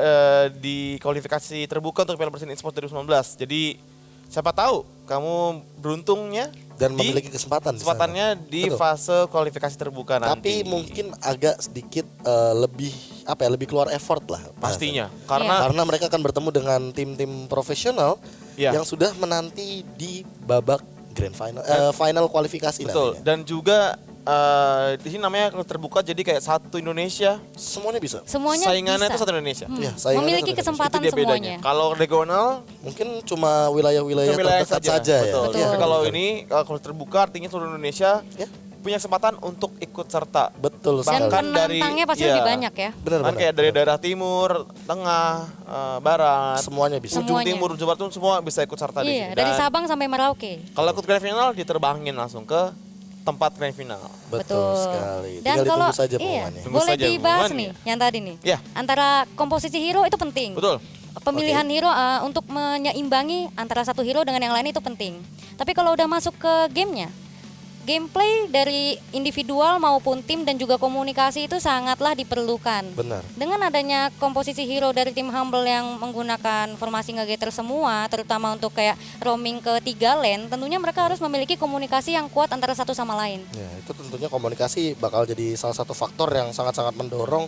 di kualifikasi terbuka untuk Piala Presiden Esports 2019. Jadi siapa tahu kamu beruntungnya dan memiliki kesempatannya di fase kualifikasi terbuka nanti. Tapi mungkin agak sedikit lebih keluar effort lah pastinya. Karena mereka akan bertemu dengan tim-tim profesional yang sudah menanti di babak grand final final kualifikasi. Betul. Nantinya. Dan juga di sini namanya terbuka, jadi kayak satu Indonesia. Semuanya bisa. Semuanya saingannya bisa. itu satu Indonesia. Ya, saingannya Memiliki satu kesempatan Itu dia bedanya. semuanya. Kalau regional mungkin cuma wilayah-wilayah terdekat saja ya. Betul. Betul. Tapi kalau ini kalau terbuka artinya seluruh Indonesia punya kesempatan untuk ikut serta. Betul Dan sekali. penantangnya pasti lebih banyak ya. Benar-benar. Kayak dari daerah timur, tengah, barat, Semuanya bisa. ujung Semuanya. timur, ujung barat tuh semua bisa ikut serta di Iya, sini. dari Dan Sabang sampai Merauke. kalau ikut grand final diterbangin langsung ke tempat grand final. Betul sekali. Dan Tinggal kalau ditunggu saja iya, pengumumannya. Tunggu boleh saja dibahas pengumumannya. nih yang tadi nih. Iya. Antara komposisi hero itu penting. Betul. Pemilihan hero untuk menyeimbangi antara satu hero dengan yang lain itu penting. Tapi kalau udah masuk ke gamenya, gameplay dari individual maupun tim dan juga komunikasi itu sangatlah diperlukan. Benar. Dengan adanya komposisi hero dari tim Humble yang menggunakan formasi nge-gather semua, terutama untuk kayak roaming ke 3 lane, tentunya mereka harus memiliki komunikasi yang kuat antara satu sama lain. Ya, itu tentunya komunikasi bakal jadi salah satu faktor yang sangat-sangat mendorong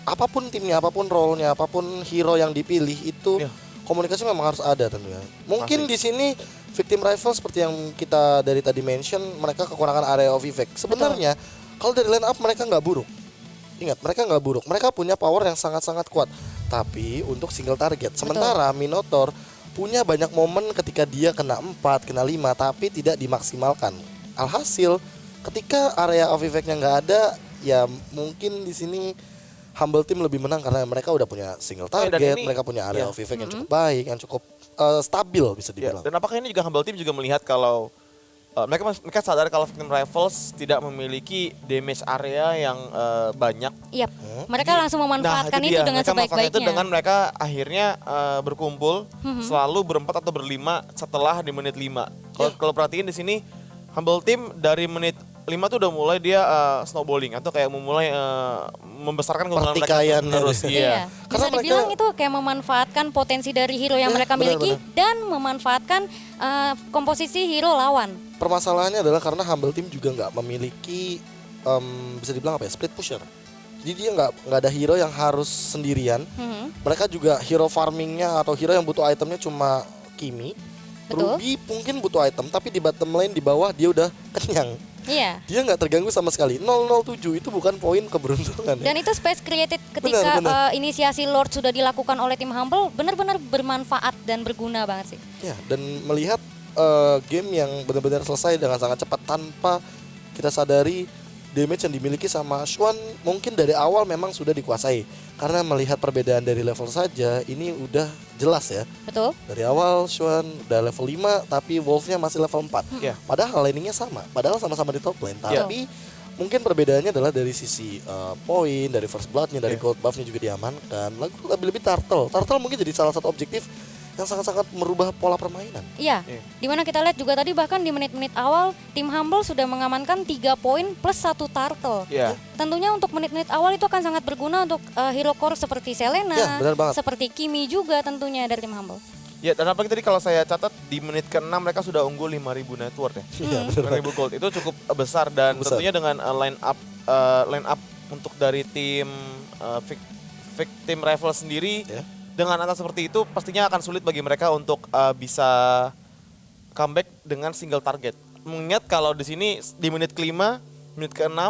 apapun timnya, apapun role-nya, apapun hero yang dipilih itu komunikasi memang harus ada tentunya. Mungkin di sini Victim Rival seperti yang kita dari tadi mention, mereka kekurangan area of effect. Sebenarnya kalau dari line up mereka nggak buruk. Ingat, mereka nggak buruk. Mereka punya power yang sangat-sangat kuat. Tapi untuk single target. Sementara Minotaur punya banyak momen ketika dia kena 4, kena 5, tapi tidak dimaksimalkan. Alhasil, ketika area of effect-nya nggak ada, ya mungkin di sini Humble Team lebih menang karena mereka udah punya single target, mereka punya area of effect yang cukup baik, yang cukup stabil bisa dibilang. Dan apakah ini juga Humble Team juga melihat kalau mereka sadar kalau Victim Rivals tidak memiliki damage area yang banyak. Iya, mereka langsung memanfaatkan itu dengan sebaik-baiknya. Itu dengan mereka akhirnya berkumpul selalu berempat atau berlima setelah di menit 5. Kalau perhatiin di sini Humble Team dari menit 5 tuh udah mulai dia snowballing atau kayak memulai membesarkan keunggulan mereka terus. Iya. Bisa dibilang itu kayak memanfaatkan potensi dari hero yang mereka miliki dan memanfaatkan komposisi hero lawan. Permasalahannya adalah karena Humble Team juga nggak memiliki bisa dibilang apa ya, split pusher. Jadi dia nggak ada hero yang harus sendirian. Mereka juga hero farmingnya atau hero yang butuh itemnya cuma Kimi. Betul. Ruby mungkin butuh item, tapi di bottom lane di bawah dia udah kenyang. Iya. Dia nggak terganggu sama sekali. 007 itu bukan poin keberuntungan. Dan itu space created ketika inisiasi Lord sudah dilakukan oleh tim Humble benar-benar bermanfaat dan berguna banget sih. Ya, dan melihat game yang benar-benar selesai dengan sangat cepat tanpa kita sadari damage yang dimiliki sama Swan mungkin dari awal memang sudah dikuasai. Karena melihat perbedaan dari level saja ini udah jelas ya. Betul. Dari awal Swan udah level 5 tapi Wolf-nya masih level 4. Padahal laningnya sama, padahal sama-sama di top lane. Tapi mungkin perbedaannya adalah dari sisi poin, dari first blood-nya, dari gold buff-nya juga diamankan. Lebih-lebih Turtle. Turtle mungkin jadi salah satu objektif yang sangat-sangat merubah pola permainan. Iya, dimana kita lihat juga tadi bahkan di menit-menit awal tim Humble sudah mengamankan 3 poin plus 1 turtle. Iya. Tentunya untuk menit-menit awal itu akan sangat berguna untuk hero core seperti Selena, Ya, benar banget. seperti Kimi juga tentunya dari tim Humble. Ya, dan apalagi tadi kalau saya catat di menit ke-6 mereka sudah unggul 5.000 net worth ya. Iya, benar. 5.000 gold itu cukup besar dan Besar. tentunya dengan line up untuk dari tim Victim Rivals sendiri Ya. dengan angka seperti itu pastinya akan sulit bagi mereka untuk bisa comeback dengan single target. Mengingat kalau di sini di menit ke-5, menit ke-6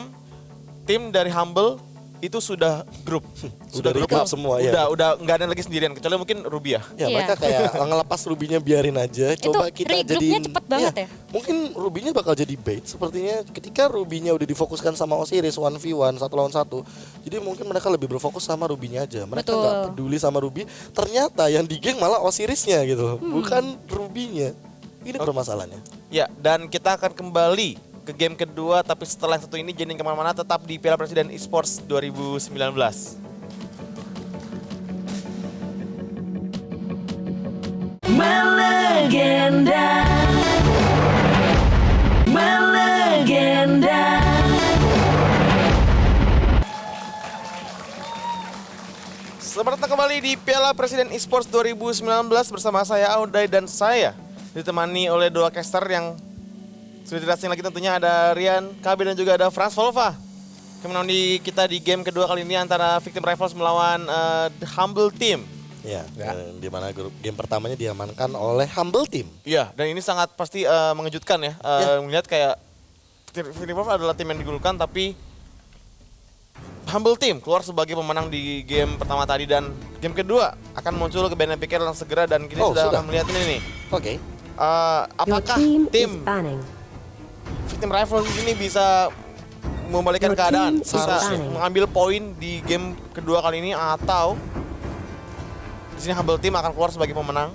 tim dari Humble itu sudah grup, Udah recap semua, ya. Udah nggak ada lagi sendirian kecuali mungkin Rubia. Ya, Iya. mereka kayak ngelepas Rubinya biarin aja. Coba Itu kita regroupnya jadiin. cepet banget ya. Mungkin Rubinya bakal jadi bait. Sepertinya ketika Rubinya udah difokuskan sama Osiris 1v1 1 lawan 1. Jadi mungkin mereka lebih berfokus sama Rubinya aja. Mereka Betul. nggak peduli sama Ruby. Ternyata yang di geng malah Osirisnya gitu, bukan Rubinya. Ini permasalahannya. Ya, dan kita akan kembali ke game kedua, tapi setelah yang satu ini jangan kemana-mana, tetap di Piala Presiden Esports 2019. Melegenda, melegenda. Selamat datang kembali di Piala Presiden Esports 2019 bersama saya Auday dan saya ditemani oleh dua caster yang sudah tidak asing lagi, tentunya ada Rian, KB dan juga ada Franz Volva. Kemenangan kita di game kedua kali ini antara Victim Rivals melawan The Humble Team. Ya, di mana grup game pertamanya diamankan oleh Humble Team. Iya, dan ini sangat pasti mengejutkan ya. Melihat kayak Victim Rivals adalah tim yang digulungkan, tapi Humble Team keluar sebagai pemenang di game pertama tadi, dan game kedua akan muncul ke BNP yang segera, dan kita sudah akan melihat ini nih. Oke. Apakah tim Victim Rivals di sini bisa membalikkan keadaan, bisa mengambil poin di game kedua kali ini, atau di sini Humble Team akan keluar sebagai pemenang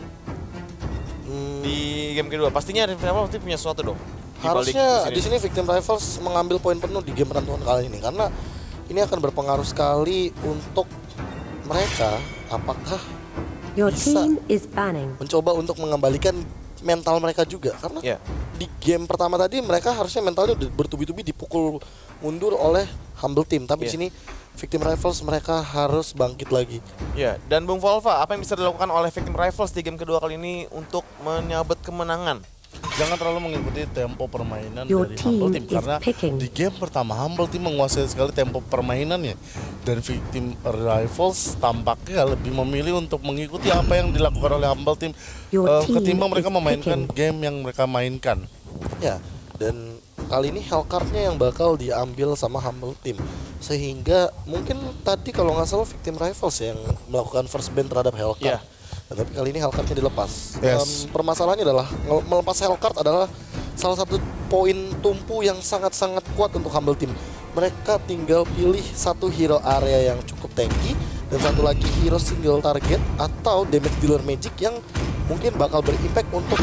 di game kedua? Pastinya Victim Rivals punya sesuatu dong. Harusnya di sini Victim Rivals mengambil poin penuh di game penentuan kali ini, karena ini akan berpengaruh sekali untuk mereka apakah bisa mencoba untuk mengembalikan mental mereka juga, karena di game pertama tadi mereka harusnya mentalnya udah bertubi-tubi dipukul mundur oleh Humble Team, tapi di sini Victim Rivals mereka harus bangkit lagi. Ya, dan Bung Volva, apa yang bisa dilakukan oleh Victim Rivals di game kedua kali ini untuk menyabet kemenangan? Jangan terlalu mengikuti tempo permainan dari Humble Team, karena di game pertama Humble Team menguasai sekali tempo permainannya, dan Victim Rivals tampaknya lebih memilih untuk mengikuti apa yang dilakukan oleh Humble Team ketimbang mereka memainkan game yang mereka mainkan. Ya, dan kali ini Hellcard-nya yang bakal diambil sama Humble Team, sehingga mungkin tadi kalau nggak salah Victim Rivals yang melakukan first ban terhadap Hellcard. Nah, tapi kali ini Hellcard-nya dilepas. Permasalahannya adalah melepas Hellcard adalah salah satu poin tumpu yang sangat-sangat kuat untuk Humble Team. Mereka tinggal pilih satu hero area yang cukup tanky dan satu lagi hero single target atau damage dealer magic yang mungkin bakal berimpact untuk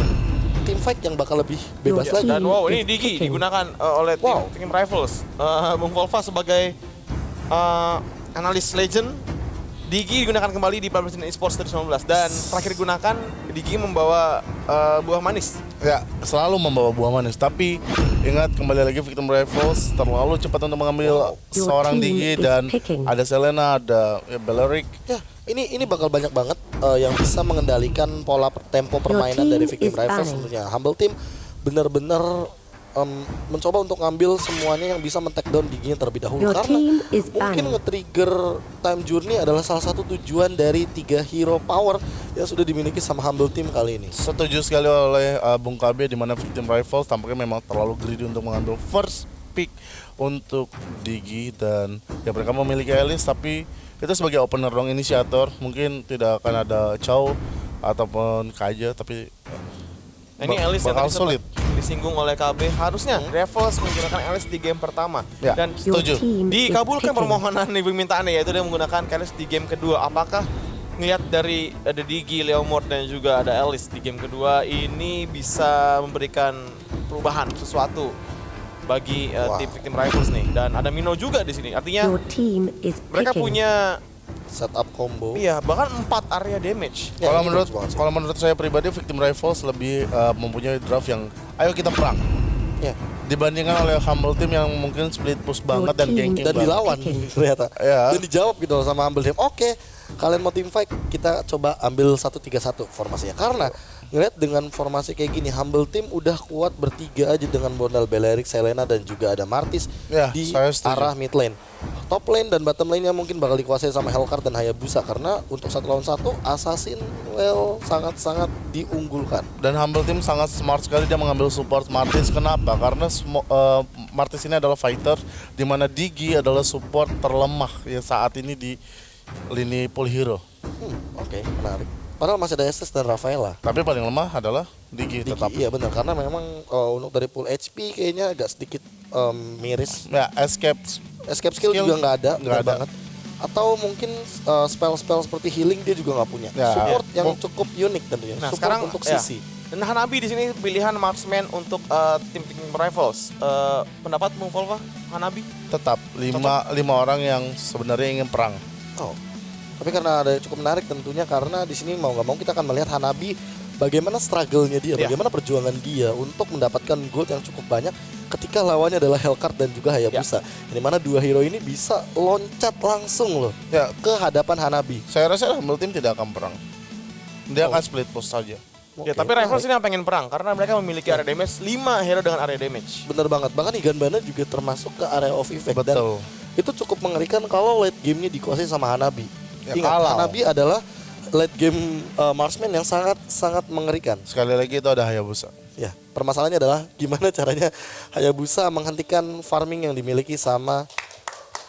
tim fight yang bakal lebih bebas lagi. Dan wow, ini Digi digunakan oleh tim Victim Rivals. Bung Volva sebagai analis legend, Digi digunakan kembali di Piala Presiden Esports 2019, dan terakhir digunakan Digi membawa buah manis. Ya, selalu membawa buah manis, tapi ingat kembali lagi Victim Rivals terlalu cepat untuk mengambil seorang Digi, dan ada Selena, ada Balearic. Ya, ini bakal banyak banget yang bisa mengendalikan pola tempo permainan dari Victim Rivals tentunya. Humble Team benar-benar mencoba untuk ngambil semuanya yang bisa men-take down Diginya terlebih dahulu, karena mungkin nge-trigger time journey adalah salah satu tujuan dari 3 hero power yang sudah dimiliki sama Humble Team kali ini. Setuju sekali oleh Bung KB, di mana Victim Rivals tampaknya memang terlalu greedy untuk mengambil first pick untuk Digi, dan ya mereka memiliki Alice, tapi itu sebagai opener dong, inisiator. Mungkin tidak akan ada Chow ataupun Kaja, tapi Ini Alice yang bakal tadi sulit. disinggung oleh KB. Harusnya Rivals menggunakan Alice di game pertama, Ya, dan setuju. dikabulkan permohonan permintaannya, yaitu dia menggunakan Alice di game kedua. Apakah ngelihat dari ada Digi, Leomord, dan juga ada Alice di game kedua ini bisa memberikan perubahan sesuatu bagi tim Victim Rivals nih? Dan ada Mino juga di sini, artinya mereka punya setup combo. Iya, bahkan 4 area damage. Ya, Kalau ini menurut bagus banget sih. kalau menurut saya pribadi, Victim Rivals lebih mempunyai draft yang ayo kita perang. Ya. Dibandingkan oleh Humble Team yang mungkin split push banget dan ganking Dan banget. dilawan ternyata. Ya. Dan dijawab gitu loh sama Humble Team. Oke, kalian mau team fight, kita coba ambil 1-3-1 formasinya. Karena ngeliat dengan formasi kayak gini, Humble Team udah kuat bertiga aja dengan Bondal, Balearic, Selena dan juga ada Martis Ya, di saya setuju. arah mid lane. Top lane dan bottom lane-nya mungkin bakal dikuasai sama Hellcard dan Hayabusa karena untuk 1 lawan 1 Assassin sangat-sangat diunggulkan. Dan Humble Team sangat smart sekali dia mengambil support Martis. Kenapa? Karena Martis ini adalah fighter, di mana Digi adalah support terlemah ya saat ini di lini pool hero. Oke, menarik. Padahal masih ada SS dan Rafaela. Tapi paling lemah adalah Digi tetap. Iya benar, karena memang untuk dari pool HP kayaknya agak sedikit miris. Ya, Escape skill juga nggak ada, nggak ada. banget. Atau mungkin spell-spell seperti healing dia juga nggak punya. Ya. Support yang cukup unik tentunya. Nah, Support sekarang untuk ya. sisi. Dan Hanabi di sini pilihan marksman untuk tim Victim Rivals. Pendapat Bung Volva, Hanabi? Tetap lima orang yang sebenarnya ingin perang. Oh. Tapi karena ada cukup menarik tentunya karena di sini mau nggak mau kita akan melihat Hanabi bagaimana struggle-nya dia, Iya. bagaimana perjuangan dia untuk mendapatkan gold yang cukup banyak ketika lawannya adalah Hellcard dan juga Hayabusa. Di mana dua hero ini bisa loncat langsung loh Ya, ke hadapan Hanabi. saya rasa Humble Team tidak akan perang. Dia akan split push saja. Ya, tapi Rivals ini yang pengen perang karena mereka memiliki area damage 5 hero dengan area damage. Bener banget, bahkan Higanbana juga termasuk ke area of effect. Dan Betul. itu cukup mengerikan kalau late game-nya dikuasai sama Hanabi. Ya, Ingat, kalau. Hanabi adalah late game marksman yang sangat mengerikan. Sekali lagi itu ada Hayabusa. Ya, permasalahannya adalah gimana caranya Hayabusa menghentikan farming yang dimiliki sama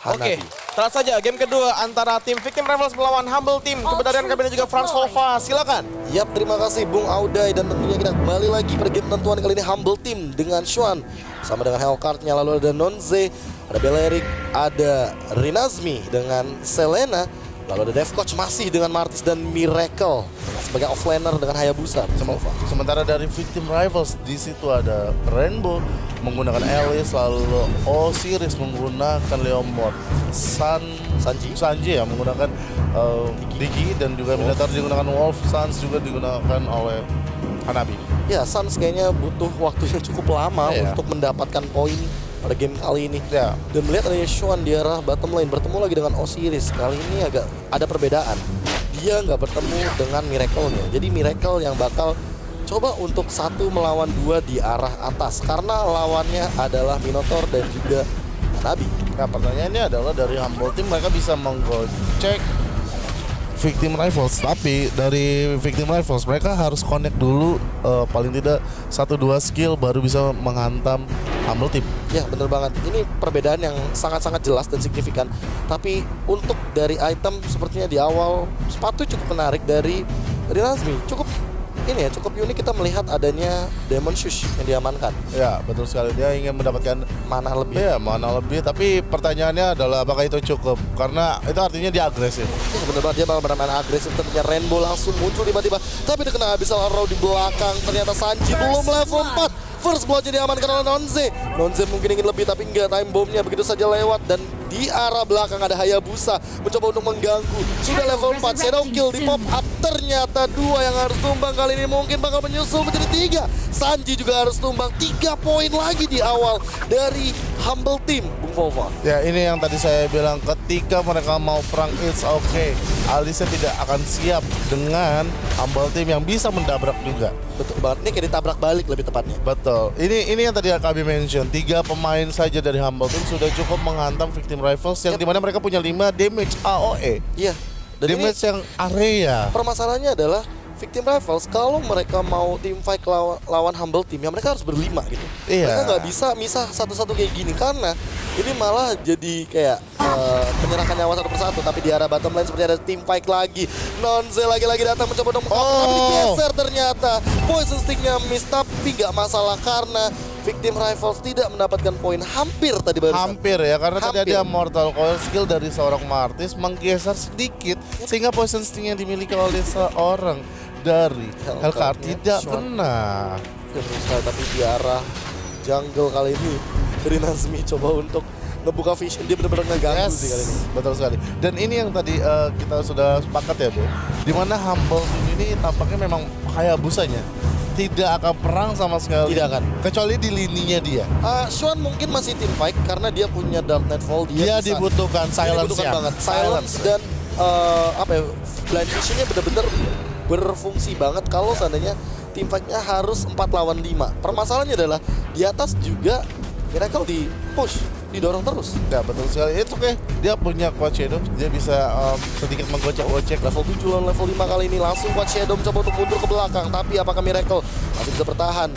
Oke, Hanabi. telat saja game kedua antara tim Victim Rivals melawan Humble Team. Kebenaran kami dan juga Franz Volva, silakan. Yap, terima kasih Bung Audai dan tentunya kita kembali lagi pada game tentuan kali ini Humble Team dengan Xuan sama dengan Hellcard-nya, lalu ada Nonze, ada Balearic, ada Rinazmi dengan Selena, lalu ada Devcoach masih dengan Martis dan Miracle sebagai offlaner dengan Hayabusa. Sementara dari Victim Rivals di situ ada Rainbow menggunakan Alice, lalu Osiris menggunakan Leomord, Sanji ya menggunakan Digi dan juga Minotaur digunakan Wolf, Sans juga digunakan oleh Hanabi. Ya, Sans kayaknya butuh waktu yang cukup lama Iya. untuk mendapatkan poin pada game kali ini. Ya. Dan melihat adanya Xuan di arah bottom lane bertemu lagi dengan Osiris. Kali ini agak ada perbedaan. Dia nggak bertemu dengan Miracle-nya. Jadi Miracle yang bakal coba untuk 1 melawan 2 di arah atas karena lawannya adalah Minotaur dan juga Hanabi. Nah, pertanyaannya adalah dari Humble Team mereka bisa menggocek Victim Rivals, tapi dari Victim Rivals mereka harus connect dulu paling tidak 1-2 skill baru bisa menghantam Humble Team. Ya, bener banget. Ini perbedaan yang sangat-sangat jelas dan signifikan. Tapi untuk dari item sepertinya di awal sepatu cukup menarik dari Rinazmi. Cukup unik kita melihat adanya Demon Shush yang diamankan. Ya, betul sekali, dia ingin mendapatkan Mana lebih. ya mana lebih, tapi pertanyaannya adalah apakah itu cukup? Karena itu artinya dia agresif. Ya, bener banget, dia bakal bermain agresif. Tentunya Rainbow langsung muncul tiba-tiba, tapi terkena Abyssal Arrow di belakang. Ternyata Sanji belum level 4. First blood jadi diamankan oleh Nonze. Nonze mungkin ingin lebih tapi enggak, time bomb-nya begitu saja lewat. Dan di arah belakang ada Hayabusa mencoba untuk mengganggu. Sudah level 4, Shadow Kill di pop up. Ternyata 2 yang harus tumbang kali ini mungkin bakal menyusul menjadi 3. Sanji juga harus tumbang, 3 poin lagi di awal dari Humble Team, Bung Volva. Ya, ini yang tadi saya bilang, ketika mereka mau perang it's okay. Alice tidak akan siap dengan Humble Team yang bisa mendabrak juga. Betul banget, ini kayak ditabrak balik lebih tepatnya. Betul. Ini yang tadi kami mention, 3 pemain saja dari Humble Team sudah cukup menghantam Victim Rivals yang dimana mereka punya 5 damage AOE. Iya. Dan ini Damage yang area. permasalahannya adalah Victim Rivals kalau mereka mau team fight lawan Humble Team ya mereka harus berlima gitu. Iya. Mereka nggak bisa misah satu-satu kayak gini karena ini malah jadi kayak menyerahkan nyawa satu persatu. Tapi di arah bottom lane seperti ada team fight lagi. Nonze lagi-lagi datang mencoba untuk tapi digeser ternyata. Poison stick-nya miss tapi nggak masalah karena Victim Rivals tidak mendapatkan poin hampir tadi barusan. Hampir ya, karena tadi Hampir. ada Mortal Coil skill dari seorang Martis menggeser sedikit sehingga poison sting yang dimiliki oleh seorang dari Hellcard tidak Xuan. kena. Berusaha tapi di arah jungle kali ini Rinazmi coba untuk ngebuka vision, dia benar-benar ngeganggu sih kali ini. Betul sekali. Dan ini yang tadi kita sudah sepakat ya, Bu. Dimana Humble Team ini tampaknya memang Hayabusanya tidak akan perang sama sekali. Tidak akan. Kecuali di lininya dia. Swan mungkin masih team fight karena dia punya Dark Nightfall. Dia dibutuhkan silence dibutuhkan banget. Silence dan blind visionnya benar-benar berfungsi banget kalau seandainya team fight-nya harus 4 lawan 5. Permasalahannya adalah di atas juga Miracle di push, didorong terus. Ya betul sekali. Itu oke. Dia punya Quad Shadow. Dia bisa sedikit menggocek-gocek. Level 7 lawan level 5 kali ini langsung Quad Shadow mencoba untuk mundur ke belakang. Tapi apakah Miracle masih bisa bertahan?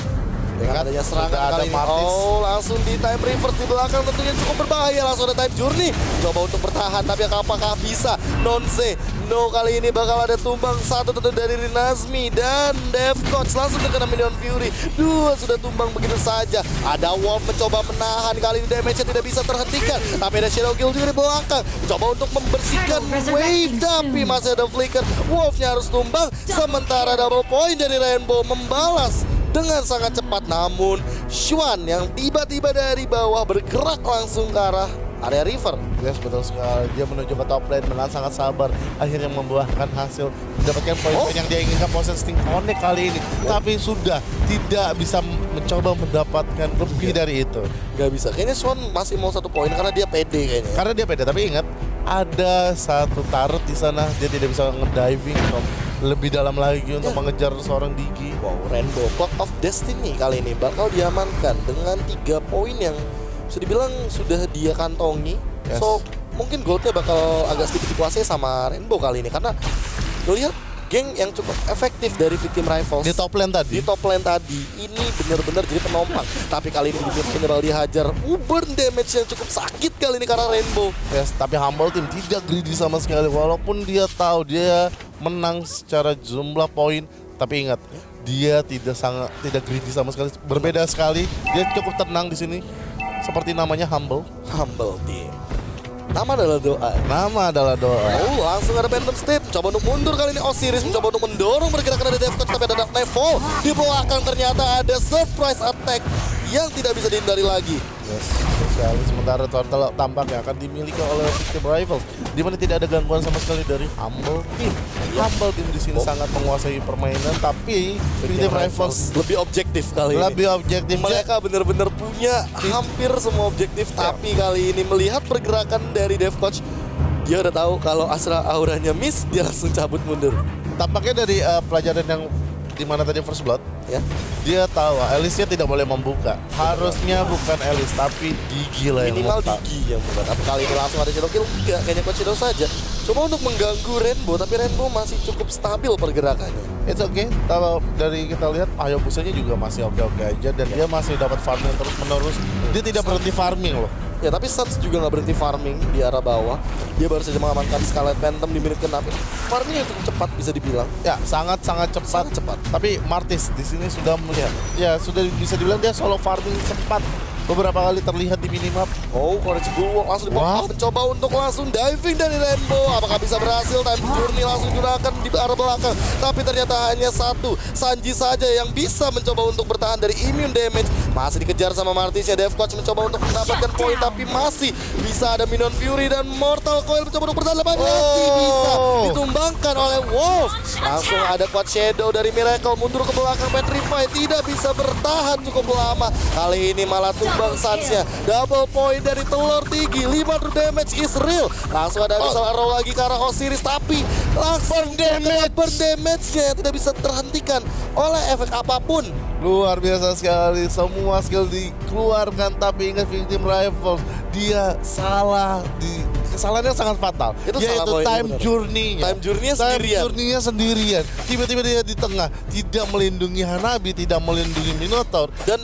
Dengan adanya serangan kali ini. Oh, langsung di time reverse di belakang tentunya cukup berbahaya. Langsung ada time journey. Coba untuk bertahan, tapi apakah bisa? Nonze. No, kali ini bakal ada tumbang satu tentu dari Rinazmi dan Dev Coach langsung terkena Minion Fury. Dua sudah tumbang begitu saja. Ada Wolf mencoba menahan, kali ini damage-nya tidak bisa terhentikan. Tapi ada Shadow Kill juga di belakang. Coba untuk membersihkan wave, tapi masih ada flicker. Wolf-nya harus tumbang. Sementara double point dari Rainbow membalas dengan sangat cepat, namun Swan yang tiba-tiba dari bawah bergerak langsung ke arah area river. Yes, betul sekali. Dia menuju ke top lane dengan sangat sabar. Akhirnya membuahkan hasil, mendapatkan poin yang dia inginkan, proses Sting Connect kali ini. Tapi sudah tidak bisa mencoba mendapatkan lebih dari itu. Gak bisa. Kayaknya Swan masih mau 1 poin karena dia pede kayaknya. Karena dia pede, tapi ingat ada satu turret di sana. Dia tidak bisa ngediving lebih dalam lagi untuk mengejar seorang Digi. Wow, Rainbow Clock of Destiny kali ini bakal diamankan dengan 3 poin yang bisa dibilang sudah dia kantongi. Yes. So, mungkin goldnya bakal agak sedikit dikuasai sama Rainbow kali ini. Karena lihat geng yang cukup efektif dari Victim Rivals Di top lane tadi. di top lane tadi ini benar-benar jadi penompang. Tapi kali ini General dihajar, burn damage yang cukup sakit kali ini karena Rainbow. Yes, tapi Humble Team tidak greedy sama sekali. Walaupun dia tahu dia menang secara jumlah poin, tapi ingat dia tidak greedy sama sekali. Berbeda sekali. Dia cukup tenang di sini. Seperti namanya Humble. Humble Team. Nama adalah doa. Nama adalah doa. Oh, langsung ada Phantom State. Coba untuk mundur kali ini Osiris mencoba untuk mendorong pergerakan dari Dev Coach, tapi ada Dark Nightfall. Di belakang ternyata ada surprise attack yang tidak bisa dihindari lagi. Yes, betul sekali. Sementara Turtle tampaknya akan dimiliki oleh Victim Rivals, di mana tidak ada gangguan sama sekali dari Humble Team. Humble Team di sini sangat menguasai permainan, tapi Victim Rivals lebih objektif kali ini. lebih objektif. Mereka benar-benar punya hampir semua objektif, tapi kali ini melihat pergerakan dari Dev Coach, dia udah tahu kalau Astra auranya miss, dia langsung cabut mundur. Tampaknya dari pelajaran yang di mana tadi First Blood, Ya. dia tahu Alice-nya tidak boleh membuka. Harusnya bukan Alice, tapi Digi lah yang Minimal membuka. Digi yang bukan. Tapi kali ini langsung ada Shadow Kill, enggak, kayaknya Coach Shadow saja. Coba untuk mengganggu Rainbow, tapi Rainbow masih cukup stabil pergerakannya. It's okay. Kalau dari kita lihat Hayabusanya juga masih oke-oke aja, dan dia masih dapat farming terus-menerus. Dia tidak berhenti farming loh. Ya, tapi Suns juga nggak berhenti farming di arah bawah. Dia baru saja mengamankan Scarlet Phantom di menit ke-6. Farmingnya cukup cepat bisa dibilang. Ya, sangat-sangat cepat. Sangat cepat. Tapi Martis di sini sudah melihat. Ya, sudah bisa dibilang dia solo farming sempat beberapa kali terlihat di minimap. Oh, Courage Bulwark langsung dipotong, mencoba untuk langsung diving dari Rainbow. Apakah bisa berhasil? Time Journey langsung digunakan di arah belakang. Tapi ternyata hanya satu Sanji saja yang bisa mencoba untuk bertahan dari immune damage. Masih dikejar sama Martisnya. Dev Coach mencoba untuk mendapatkan poin, tapi masih bisa ada Minion Fury dan Mortal Coil mencoba untuk bertahan. Masih bisa ditumbangkan oleh Wolf. Langsung ada Quad Shadow dari Miracle mundur ke belakang. Petrify tidak bisa bertahan cukup lama. Kali ini malah tumbang Suns-nya. Double point dari telur Digi. 500 damage is real. Langsung ada Abyssal Arrow lagi ke arah Osiris, tapi langsung burn damage-nya tidak bisa terhentikan oleh efek apapun. Luar biasa sekali, semua skill dikeluarkan, tapi ingat Victim Rivals, dia salah di kesalahannya sangat fatal. Itu yaitu salah poin, time benar. journey-nya. Time journey-nya sendirian. Tiba-tiba dia di tengah, tidak melindungi Hanabi, tidak melindungi Minotaur, Dan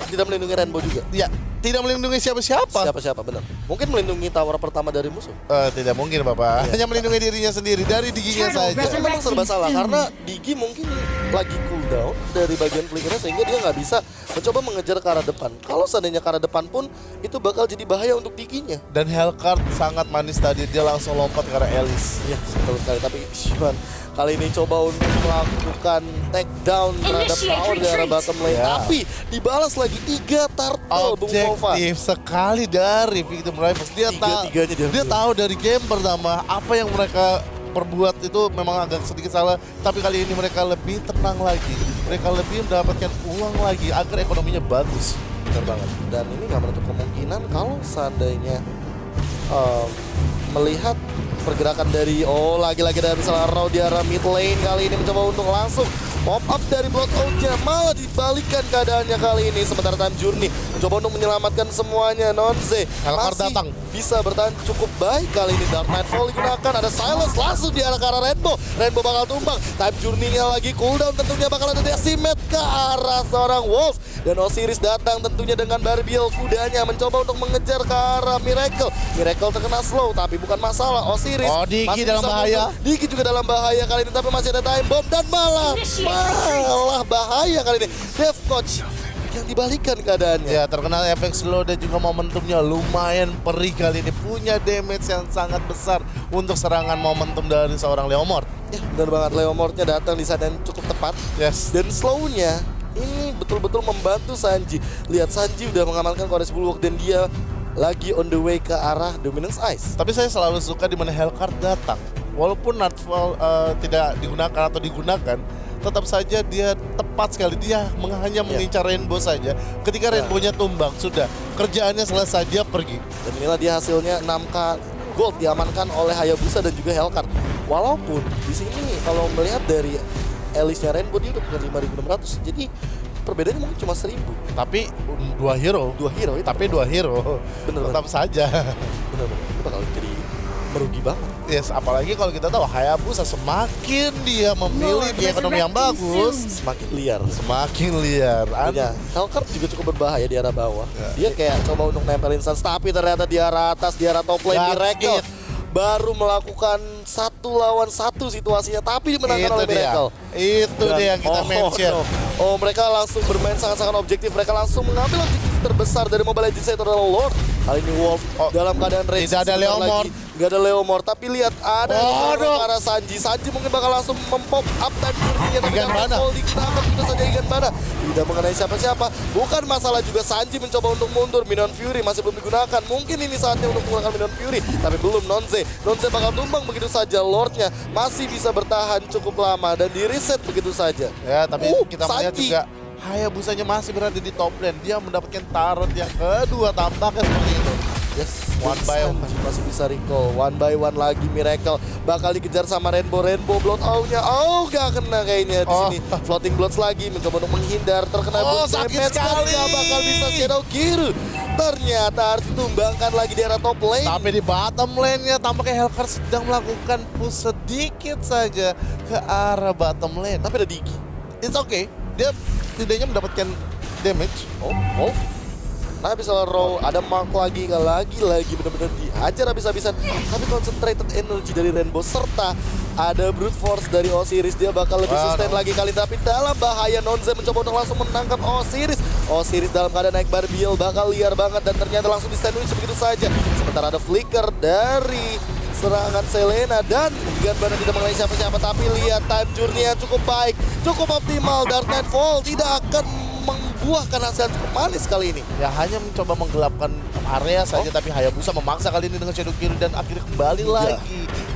tidak melindungi Rainbow juga. ya tidak melindungi siapa-siapa. Siapa-siapa, benar. Mungkin melindungi tower pertama dari musuh. Tidak mungkin Bapak, hanya melindungi dirinya sendiri dari diginya saja. Memang serba salah karena Digi mungkin lagi cooldown down dari bagian flickernya sehingga dia nggak bisa mencoba mengejar ke arah depan. Kalau seandainya ke arah depan pun itu bakal jadi bahaya untuk Diginya. Dan Hellcard sangat manis tadi, dia langsung lompat ke arah Alice. Ya, betul sekali. Tapi Shuan kali ini coba untuk melakukan takedown terhadap power di arah bottom lane. Ya. Tapi dibalas lagi 3 turtle Bung Fova. Objektif sekali dari Victim Rivals. Tiga-tiganya dia tahu dari game pertama apa yang mereka perbuat itu memang agak sedikit salah, tapi kali ini mereka lebih tenang lagi, mereka lebih mendapatkan uang lagi agar ekonominya bagus. Benar banget. Dan ini nggak menutup kemungkinan kalau seandainya melihat pergerakan dari lagi-lagi dari misalnya Raw di arah mid lane kali ini mencoba untuk langsung pop up dari Bloodhound-nya, malah dibalikan keadaannya kali ini. Sementara Time Journey mencoba untuk menyelamatkan semuanya. Nonze masih datang. bisa bertahan cukup baik kali ini. Dark Nightfall digunakan, ada Silence langsung di arah ke arah Rainbow. Rainbow bakal tumbang, Time Journey-nya lagi cooldown, tentunya bakal ada Decimate ke arah seorang Wolf. Dan Osiris datang tentunya dengan Barbiel kudanya mencoba untuk mengejar ke arah Miracle. Miracle terkena slow tapi bukan masalah. Osiris Digi masih dalam bisa bahaya. mundur. Digi juga dalam bahaya kali ini tapi masih ada time bomb dan malah bahaya kali ini. Dev Coach yang dibalikan keadaannya. Ya, terkena efek slow dan juga momentumnya lumayan perih kali ini, punya damage yang sangat besar untuk serangan momentum dari seorang Leomord. Ya, benar banget, Leomordnya datang di saat yang cukup tepat. Yes. Dan slownya ini betul-betul membantu Sanji. Lihat, Sanji udah mengamalkan Chorus Bulwark dan dia lagi on the way ke arah Dominance Ice. Tapi saya selalu suka di mana Hellcard datang. Walaupun Nightfall tidak digunakan atau digunakan, tetap saja dia tepat sekali. Dia hanya mengincar Rainbow saja. Ketika Rainbow-nya tumbang, sudah kerjaannya selesai, dia pergi. Dan inilah dia hasilnya 6k gold diamankan oleh Hayabusa dan juga Hellcard. Walaupun di sini kalau melihat dari Alice-nya Rainbow dia udah punya 5.600. Jadi perbedaannya mungkin cuma 1.000. Tapi dua hero itu. Tapi dua hero. Bener, tetap saja. Bener-bener. Itu bakal jadi merugi banget. Yes, apalagi kalau kita tahu Hayabusa semakin dia memilih di ekonomi yang bagus, Semakin liar. semakin liar. Ya, Hellcard juga cukup berbahaya di arah bawah. Dia kayak coba untuk nempelin Sans, tapi ternyata di arah atas, di arah top lane That's Miracle it. baru melakukan 1 lawan 1 situasinya, tapi dimenangkan oleh Miracle. Itu Dan- dia yang kita mention. Mereka langsung bermain sangat-sangat objektif. Mereka langsung mengambil objektif terbesar dari Mobile Legends itu adalah Lord. Kali ini Wolf dalam keadaan rage. Tidak ada Sebentar Leomord. lagi. Nggak ada Leomord, tapi lihat ada Waduh. ke arah Sanji. Sanji mungkin bakal langsung mempop up time journey-nya. Tapi Igan mana? digunakan begitu saja Igan mana. Tidak mengenai siapa-siapa. Bukan masalah juga Sanji mencoba untuk mundur. Minion Fury masih belum digunakan. Mungkin ini saatnya untuk menggunakan Minion Fury. Tapi belum Nonze. Nonze bakal tumbang begitu saja. Lordnya masih bisa bertahan cukup lama dan di reset begitu saja. Ya, tapi kita melihat Sanji. juga Hayabusanya masih berada di top lane. Dia mendapatkan turret yang kedua, tampaknya seperti itu. Yes, One by one. masih bisa recall. One by one lagi Miracle bakal dikejar sama Rainbow. Bloodhound-nya gak kena kayaknya di sini. Floating Bloods lagi mencoba untuk menghindar, terkena boot sakit damage, dan sekali. gak bakal bisa Shadow Kill. Ternyata harus ditumbangkan lagi di arah top lane. Tapi di bottom lane-nya tampaknya Hellcard sedang melakukan push sedikit saja ke arah bottom lane. Tapi ada Digi. It's okay. Dia tidaknya mendapatkan damage. Wolf. Nah, bisa Raw, ada Mark lagi benar-benar dihajar habis-habisan. Tapi concentrated energy dari Rainbow serta ada brute force dari Osiris, dia bakal lebih sustain lagi kali. Tapi dalam bahaya, Nonze mencoba untuk langsung menangkap Osiris. Osiris dalam keadaan naik Barbiel bakal liar banget dan ternyata langsung di sandwich begitu saja. Sementara ada flicker dari serangan Selena dan Igan Bana tidak mengenai siapa-siapa. Tapi lihat time journey-nya cukup baik, cukup optimal. Dark Nightfall tidak akan membuahkan hasil yang cukup manis kali ini. Ya hanya mencoba menggelapkan area saja, tapi Hayabusa memaksa kali ini dengan Shadow Kill dan akhirnya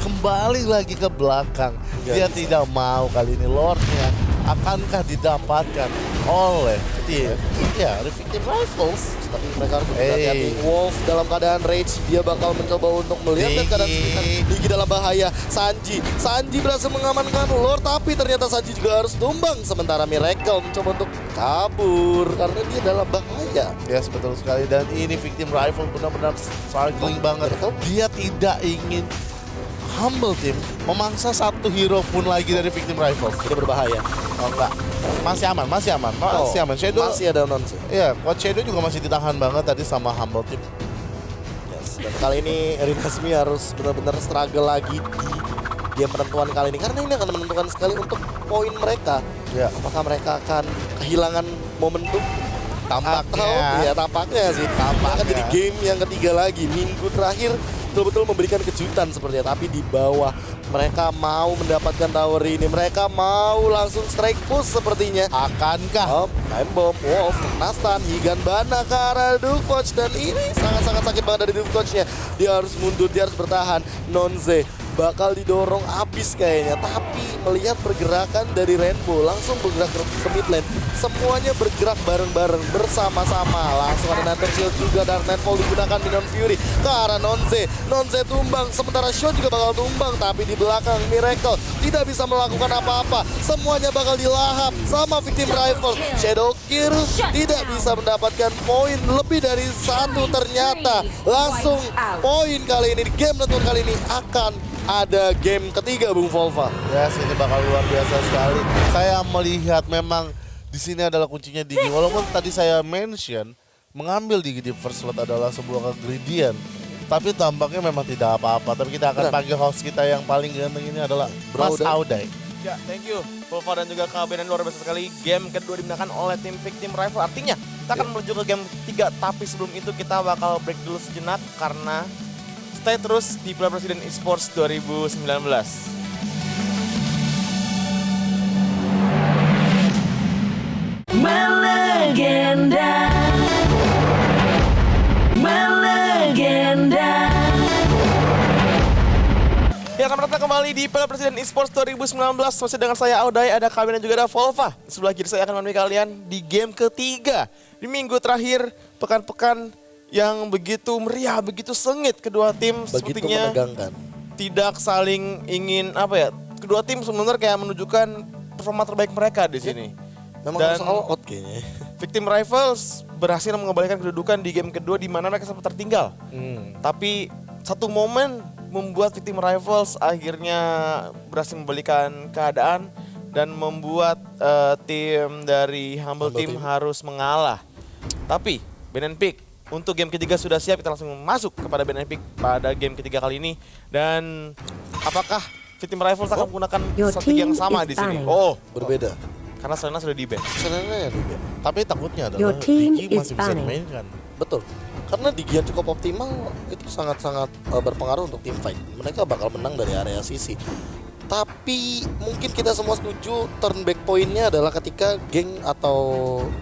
kembali lagi ke belakang. Dia tidak mau kali ini Lordnya akankah didapatkan oleh tim Victim Rivals. Tapi mereka harus berhati-hati. Wolf dalam keadaan rage, dia bakal mencoba untuk melihat keadaan sekitar. Digi dalam bahaya. Sanji berhasil mengamankan Lord, tapi ternyata Sanji juga harus tumbang. Sementara Miracle mencoba untuk kabur karena dia dalam bahaya. Yes, betul sekali. Dan ini Victim Rivals benar-benar struggling banget. Dia tidak ingin Humble Team memangsa satu hero pun lagi dari Victim Rivals. Itu berbahaya. Oh enggak, masih aman. Shadow Masih ada Nonze. Iya, Quad Shadow juga masih ditahan banget tadi sama Humble Team. Yes, dan kali ini Rinasmi harus benar-benar struggle lagi di game penentuan kali ini, karena ini akan menentukan sekali untuk poin mereka. Ya. Apakah mereka akan kehilangan momentum? Tampaknya. Ya tampaknya sih. Akan jadi game yang ketiga lagi. Minggu terakhir betul-betul memberikan kejutan sepertinya. Tapi di bawah mereka mau mendapatkan tower ini. Mereka mau langsung strike push sepertinya. Akankah? Time Bomb, Wolf, Nastan, Higan Bana ke arah Dufcoach. Dan ini sangat-sangat sakit banget dari Dufcoach-nya. Dia harus mundur, dia harus bertahan. Nonze bakal didorong abis kayaknya, tapi melihat pergerakan dari Rainbow langsung bergerak ke mid lane. Semuanya bergerak bareng-bareng bersama-sama. Langsung ada Nether Shield juga, Dark Nightfall digunakan Minion Fury ke arah Nonze. Nonze tumbang, sementara Sean juga bakal tumbang, tapi di belakang Miracle tidak bisa melakukan apa-apa. Semuanya bakal dilahap sama Victim Rifle. Shadow Kill tidak bisa mendapatkan poin lebih dari satu ternyata. Langsung poin kali ini, di game tentu kali ini akan ada game ketiga Bung Volva. Yes, ini bakal luar biasa sekali. Saya melihat memang di sini adalah kuncinya Digi. Walaupun tadi saya mention mengambil Digi di first slot adalah sebuah kegridian, tapi tampaknya memang tidak apa-apa. Tapi kita akan panggil host kita yang paling ganteng ini adalah Mas Audai. Ya, thank you Volva dan juga KB, dan luar biasa sekali. Game kedua dimenangkan oleh tim Victim Rival. Artinya kita akan menuju ke game ketiga, tapi sebelum itu kita bakal break dulu sejenak karena stay terus di Piala Presiden Esports 2019. Melegenda. Melegenda. Ya, selamat datang kembali di Piala Presiden Esports 2019. Masih dengan saya Audai, ada Kami dan juga ada Volva. Di sebelah kiri saya akan menemani kalian di game ketiga. Di minggu terakhir, pekan-pekan yang begitu meriah, begitu sengit. Kedua tim Begitu sepertinya menegangkan. tidak saling ingin kedua tim sebenarnya kayak menunjukkan performa terbaik mereka di sini. Memang Dan harus all out kayaknya. Victim Rivals berhasil mengembalikan kedudukan di game kedua di mana mereka sempat tertinggal. Tapi satu momen membuat Victim Rivals akhirnya berhasil membalikan keadaan dan membuat tim dari Humble Team harus mengalah. Tapi Ben & Pick untuk game ketiga sudah siap, kita langsung masuk kepada Ben & Pick pada game ketiga kali ini. Dan apakah Victim Rivals akan menggunakan strategi yang sama di sini? Oh, Berbeda. karena Selena sudah di-ban. Sebenarnya juga. Tapi takutnya Your adalah team Digi is masih bisa banning. dimainkan. Betul. Karena Digi yang cukup optimal itu sangat-sangat berpengaruh untuk tim fight. Mereka bakal menang dari area sisi. Tapi mungkin kita semua setuju turn back poinnya adalah ketika geng atau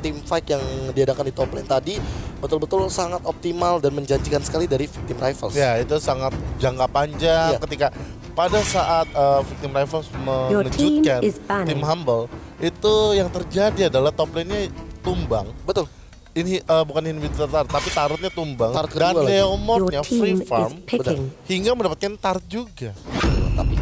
tim fight yang diadakan di top lane tadi betul-betul sangat optimal dan menjanjikan sekali dari Victim Rivals. Ya, itu sangat jangka panjang Iya. ketika pada saat Victim Rivals Your team mengejutkan is banning. tim Humble, itu yang terjadi adalah top lane-nya tumbang. Betul. Ini bukan inhibitor tar, tapi tarotnya tumbang Tarot dan kedua lagi. Leomordnya Your free team farm is picking. hingga mendapatkan tarot juga. Tapi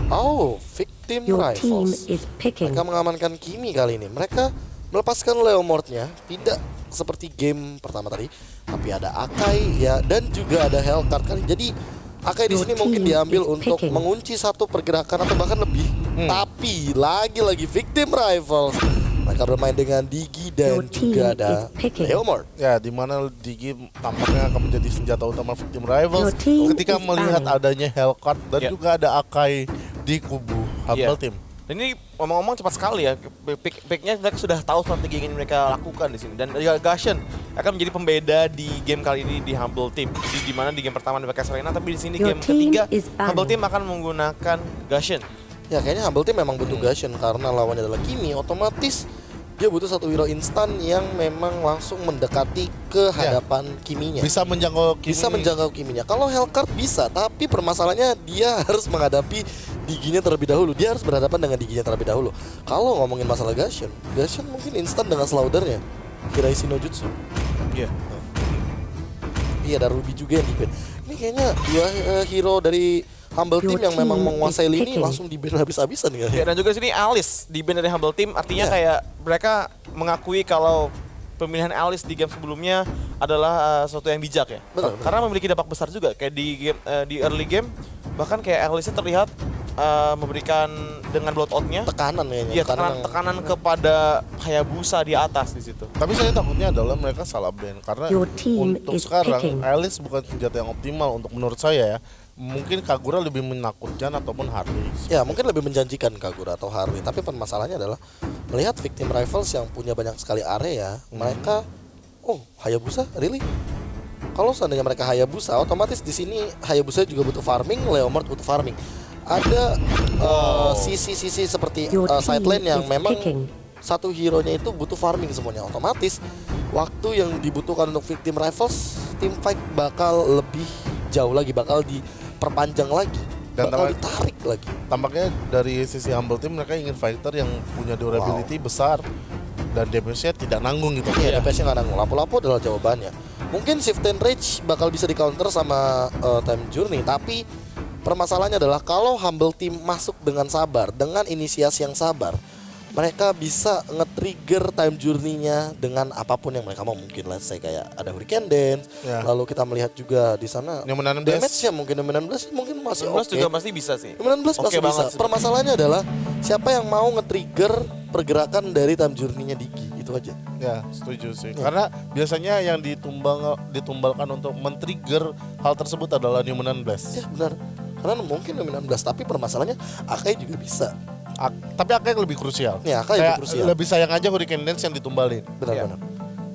Victim Your team Rivals is picking. mereka mengamankan Kimi kali ini. Mereka melepaskan Leomordnya tidak seperti game pertama tadi, tapi ada Akai ya dan juga ada Hellcard kali. Jadi Akai di Your sini mungkin team diambil is untuk picking. mengunci satu pergerakan atau bahkan lebih. Tapi lagi-lagi Victim Rivals mereka bermain dengan Digi dan Your team juga ada is picking. Leomord. Ya, di mana Digi tampaknya akan menjadi senjata utama Victim Rivals Your team ketika is melihat banning. adanya Hellcard dan Ya. juga ada Akai di kubu Humble Team. Dan ini ngomong-ngomong cepat sekali ya, pick-nya mereka sudah tahu strategi yang ingin mereka lakukan di sini. Dan Gashen akan menjadi pembeda di game kali ini di Humble Team. Jadi di mana di game pertama mereka Serena, tapi di sini Your game team ketiga is banning. Humble Team akan menggunakan Gashen. Ya kayaknya Humble Team memang butuh Gashen karena lawannya adalah Kimi, otomatis dia butuh satu hero instan yang memang langsung mendekati ke hadapan Kiminya. Bisa menjangkau Kimi. Bisa menjangkau Kiminya. Kalau Hellcard bisa, tapi permasalahannya dia harus menghadapi Diginya terlebih dahulu. Dia harus berhadapan dengan Diginya terlebih dahulu. Kalau ngomongin masalah Gashen mungkin instan dengan Slaughter-nya. Hiraishi no Jutsu. Iya. Iya, ada Ruby juga yang di-ban. Ini kayaknya dua hero dari Humble Team Your yang memang team menguasai is lini picking. langsung di-ban habis-habisan kali. Ya, dan juga sini Alice di band dari Humble Team, artinya Iya. kayak mereka mengakui kalau pemilihan Alice di game sebelumnya adalah sesuatu yang bijak ya. Betul. Karena memiliki dampak besar juga kayak di game di early game, bahkan kayak Alice terlihat memberikan dengan blowout-nya Tekanan kayaknya. iya tekanan kepada Hayabusa di atas di situ. Tapi saya takutnya adalah mereka salah ban karena Your team untuk is sekarang picking. Alice bukan senjata yang optimal untuk menurut saya ya. mungkin Kagura lebih menakutkan ataupun Harley. Ya mungkin lebih menjanjikan Kagura atau Harley. Tapi permasalahannya adalah melihat Victim Rivals yang punya banyak sekali area, mereka Hayabusa really? Kalau seandainya mereka Hayabusa, otomatis di sini Hayabusa juga butuh farming, Leomord butuh farming. Ada sisi-sisi seperti side lane yang memang satu hero-nya itu butuh farming semuanya. Otomatis waktu yang dibutuhkan untuk Victim Rivals, team fight bakal lebih jauh lagi, bakal diperpanjang lagi, dan bakal ditarik lagi. Tampaknya dari sisi Humble Team mereka ingin fighter yang punya durability besar dan damage-nya tidak nanggung gitu. Iya, DPS-nya nggak nanggung. Lapu-lapu adalah jawabannya. Mungkin Shift and Rage bakal bisa di counter sama Time Journey, tapi permasalahannya adalah kalau Humble Team masuk dengan sabar, dengan inisiasi yang sabar, mereka bisa nge-trigger Time Journey-nya dengan apapun yang mereka mau. Mungkin let's say kayak ada Hurricane Dance, lalu kita melihat juga di sana damage-nya mungkin Dominant Blast mungkin masih oke. juga pasti bisa sih. Dominant Blast masih bisa. Permasalahannya adalah siapa yang mau nge-trigger pergerakan dari Time Journey-nya Digi, itu aja. Ya, setuju sih. Karena biasanya yang ditumbalkan untuk men-trigger hal tersebut adalah Dominant Blast. Ya, benar. Karena mungkin Dominant Blast, tapi permasalahannya Akai juga bisa. Tapi Akai lebih krusial. Ya, Akai lebih krusial. Lebih sayang aja Hurricane Dance yang ditumbalin. Benar-benar.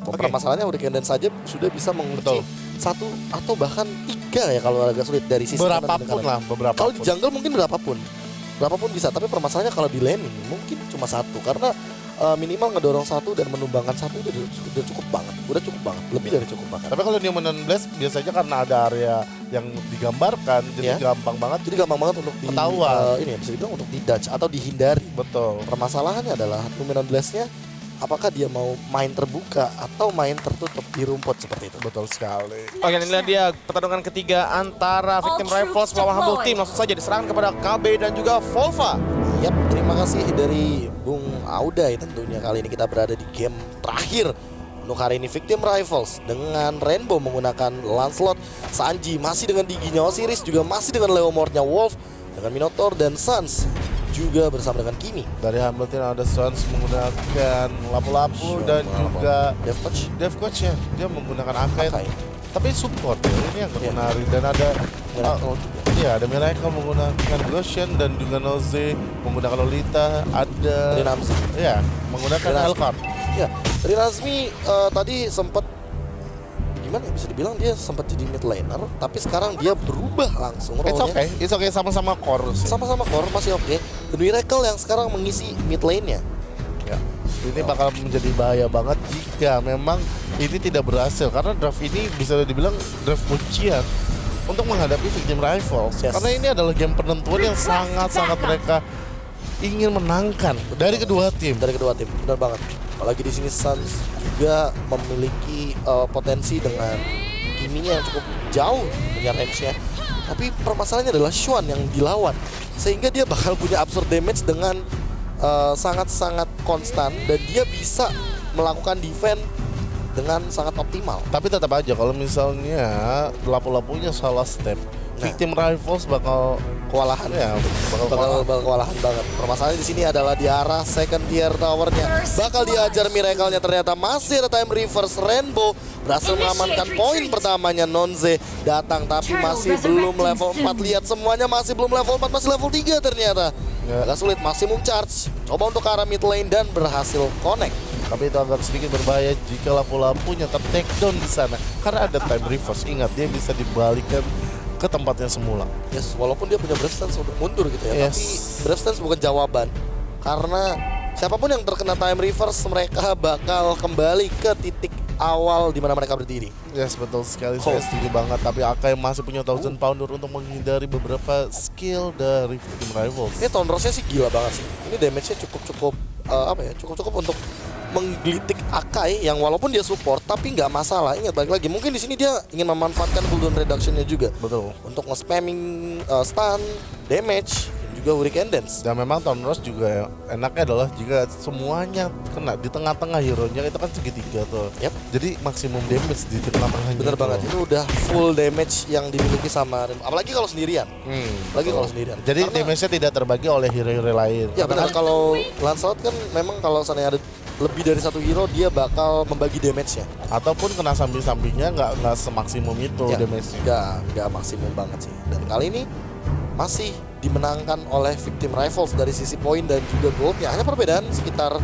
Permasalahannya Hurricane Dance saja sudah bisa mengunci 1 atau bahkan 3 ya kalau agak sulit dari sisi berapapun lah, Kalau di jungle mungkin berapapun bisa, tapi permasalahannya kalau di laning mungkin cuma 1 karena minimal ngedorong 1 dan menumbangkan 1 udah cukup banget, lebih dari cukup banget. Tapi kalau Dominant Blast biasanya karena ada area yang digambarkan, jadi gampang banget untuk ketahuan. Ini bisa dibilang untuk di-dodge atau dihindari. Betul. Permasalahannya adalah Dominant Blast-nya apakah dia mau main terbuka atau main tertutup di rumput seperti itu. Betul sekali. Oke, inilah dia pertarungan ketiga antara Victim Rivals melawan Humble Team. Langsung saja diserahkan kepada KB dan juga Volva. Yap, terima kasih dari Bung Audai tentunya. Kali ini kita berada di game terakhir untuk hari ini. Victim Rivals dengan Rainbow menggunakan Lancelot, Sanji masih dengan Diginya, Osiris juga masih dengan Leomordnya, Wolf dengan Minotaur dan Sans juga bersama dengan Kimi. Dari Humble Team ada Sans menggunakan lapu-lapu dan juga Dev Coach ya. Dia menggunakan Akai. Tapi support ya, ini yang menarik. Dan ada ada Miracle menggunakan Goshen dan juga Noze menggunakan Lolita, ada Rinazmi. Ya, menggunakan Elcard. Ya, Rinazmi tadi sempat gimana ya, bisa dibilang dia sempat jadi mid laner, tapi sekarang dia berubah langsung role-nya. It's okay, sama-sama core sih. Sama-sama core masih oke. Dan Miracle yang sekarang mengisi mid lane-nya. Ya. Ini bakal menjadi bahaya banget jika memang ini tidak berhasil, karena draft ini bisa dibilang draft kuncian untuk menghadapi Victim Rivals. Karena ini adalah game penentuan yang sangat-sangat mereka ingin menangkan dari kedua tim. Benar banget. Apalagi di sini Sans juga memiliki potensi dengan giminya yang cukup jauh punya range-nya. Tapi permasalahannya adalah Xuan yang dilawan, sehingga dia bakal punya absorb damage dengan sangat-sangat konstan dan dia bisa melakukan defense dengan sangat optimal. Tapi tetap aja kalau misalnya lapu-lapunya salah step, Victim Rivals bakal kewalahan ya, bakal kewalahan banget. Permasalahannya di sini adalah di arah second tier towernya. Bakal diajar Miracle-nya, ternyata masih ada time reverse. Rainbow berhasil mengamankan poin pertamanya. Nonze datang tapi masih belum level 4. Lihat semuanya masih belum level 4, masih level 3 ternyata. Agak sulit, maximum charge. Coba untuk ke arah mid lane dan berhasil connect. Tapi itu agak sedikit berbahaya jika lapu-lapunya ter-take down di sana. Karena ada time reverse, ingat dia bisa dibalikan ke tempatnya semula. Yes, walaupun dia punya breath stance untuk mundur gitu ya, tapi breath stance bukan jawaban. Karena siapapun yang terkena time reverse, mereka bakal kembali ke titik awal di mana mereka berdiri. Yes, betul sekali, saya setuju banget. Tapi Akai masih punya 1000 pounder untuk menghindari beberapa skill dari Victim Rivals. Ini Tonrosnya sih gila banget sih. Ini damage-nya cukup cukup untuk menggelitik Akai yang walaupun dia support tapi nggak masalah. Ingat balik lagi, mungkin di sini dia ingin memanfaatkan cooldown reduction-nya juga. Betul. Untuk nge-spamming stun, damage, dan juga Hurricane Dance. Dan memang Tonros juga enaknya adalah jika semuanya kena di tengah-tengah hero-nya, itu kan segitiga tuh. Yep. Jadi maksimum damage di tengah-tengahnya. Bener banget, itu udah full damage yang dimiliki sama Rainbow. Apalagi kalau sendirian. Kalau sendirian. Jadi damage-nya tidak terbagi oleh hero-hero lain. Ya benar, kalau Lancelot kan memang kalau seandainya ada lebih dari satu hero dia bakal membagi damage-nya. Ataupun kena samping-sampingnya nggak semaksimum itu Ya, damage-nya. nggak maksimum banget sih. Dan kali ini masih dimenangkan oleh Victim Rivals dari sisi poin dan juga goldnya. Hanya perbedaan sekitar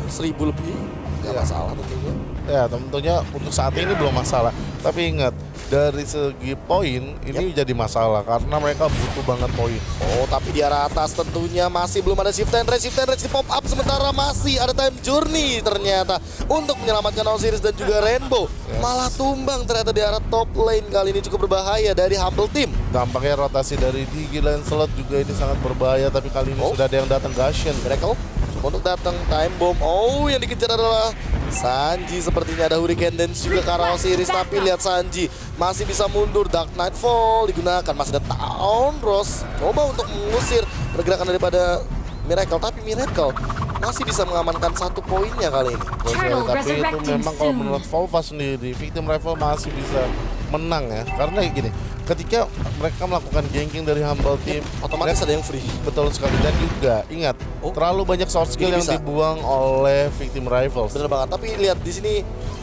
1000 lebih. Nggak masalah tentunya. Ya tentunya untuk saat ini belum masalah. Tapi ingat, dari segi poin ini jadi masalah karena mereka butuh banget poin. Oh, tapi di arah atas tentunya masih belum ada shift and rage di pop up, sementara masih ada time journey ternyata untuk menyelamatkan Osiris dan juga Rainbow. Malah tumbang ternyata di arah top lane. Kali ini cukup berbahaya dari Humble Team. Dampaknya rotasi dari Digi Lancelot juga ini sangat berbahaya, tapi kali ini sudah ada yang datang Gashen. Miracle untuk datang time bomb. Oh, yang dikejar adalah Sanji. Sepertinya ada Hurricane Dance juga ke arah Osiris, tapi lihat Sanji masih bisa mundur. Dark Nightfall digunakan, masih ada Town Rose coba untuk mengusir pergerakan daripada Miracle, tapi Miracle masih bisa mengamankan 1 poinnya kali ini. Betul, tapi itu memang kalau menurut Volva sendiri, Victim Rival masih bisa menang ya. Karena gini, ketika mereka melakukan ganking dari Humble Team, Otomatis ada yang free. betul sekali. Dan juga ingat, terlalu banyak source skill Ini yang bisa. dibuang oleh Victim Rivals. Bener banget, tapi lihat di sini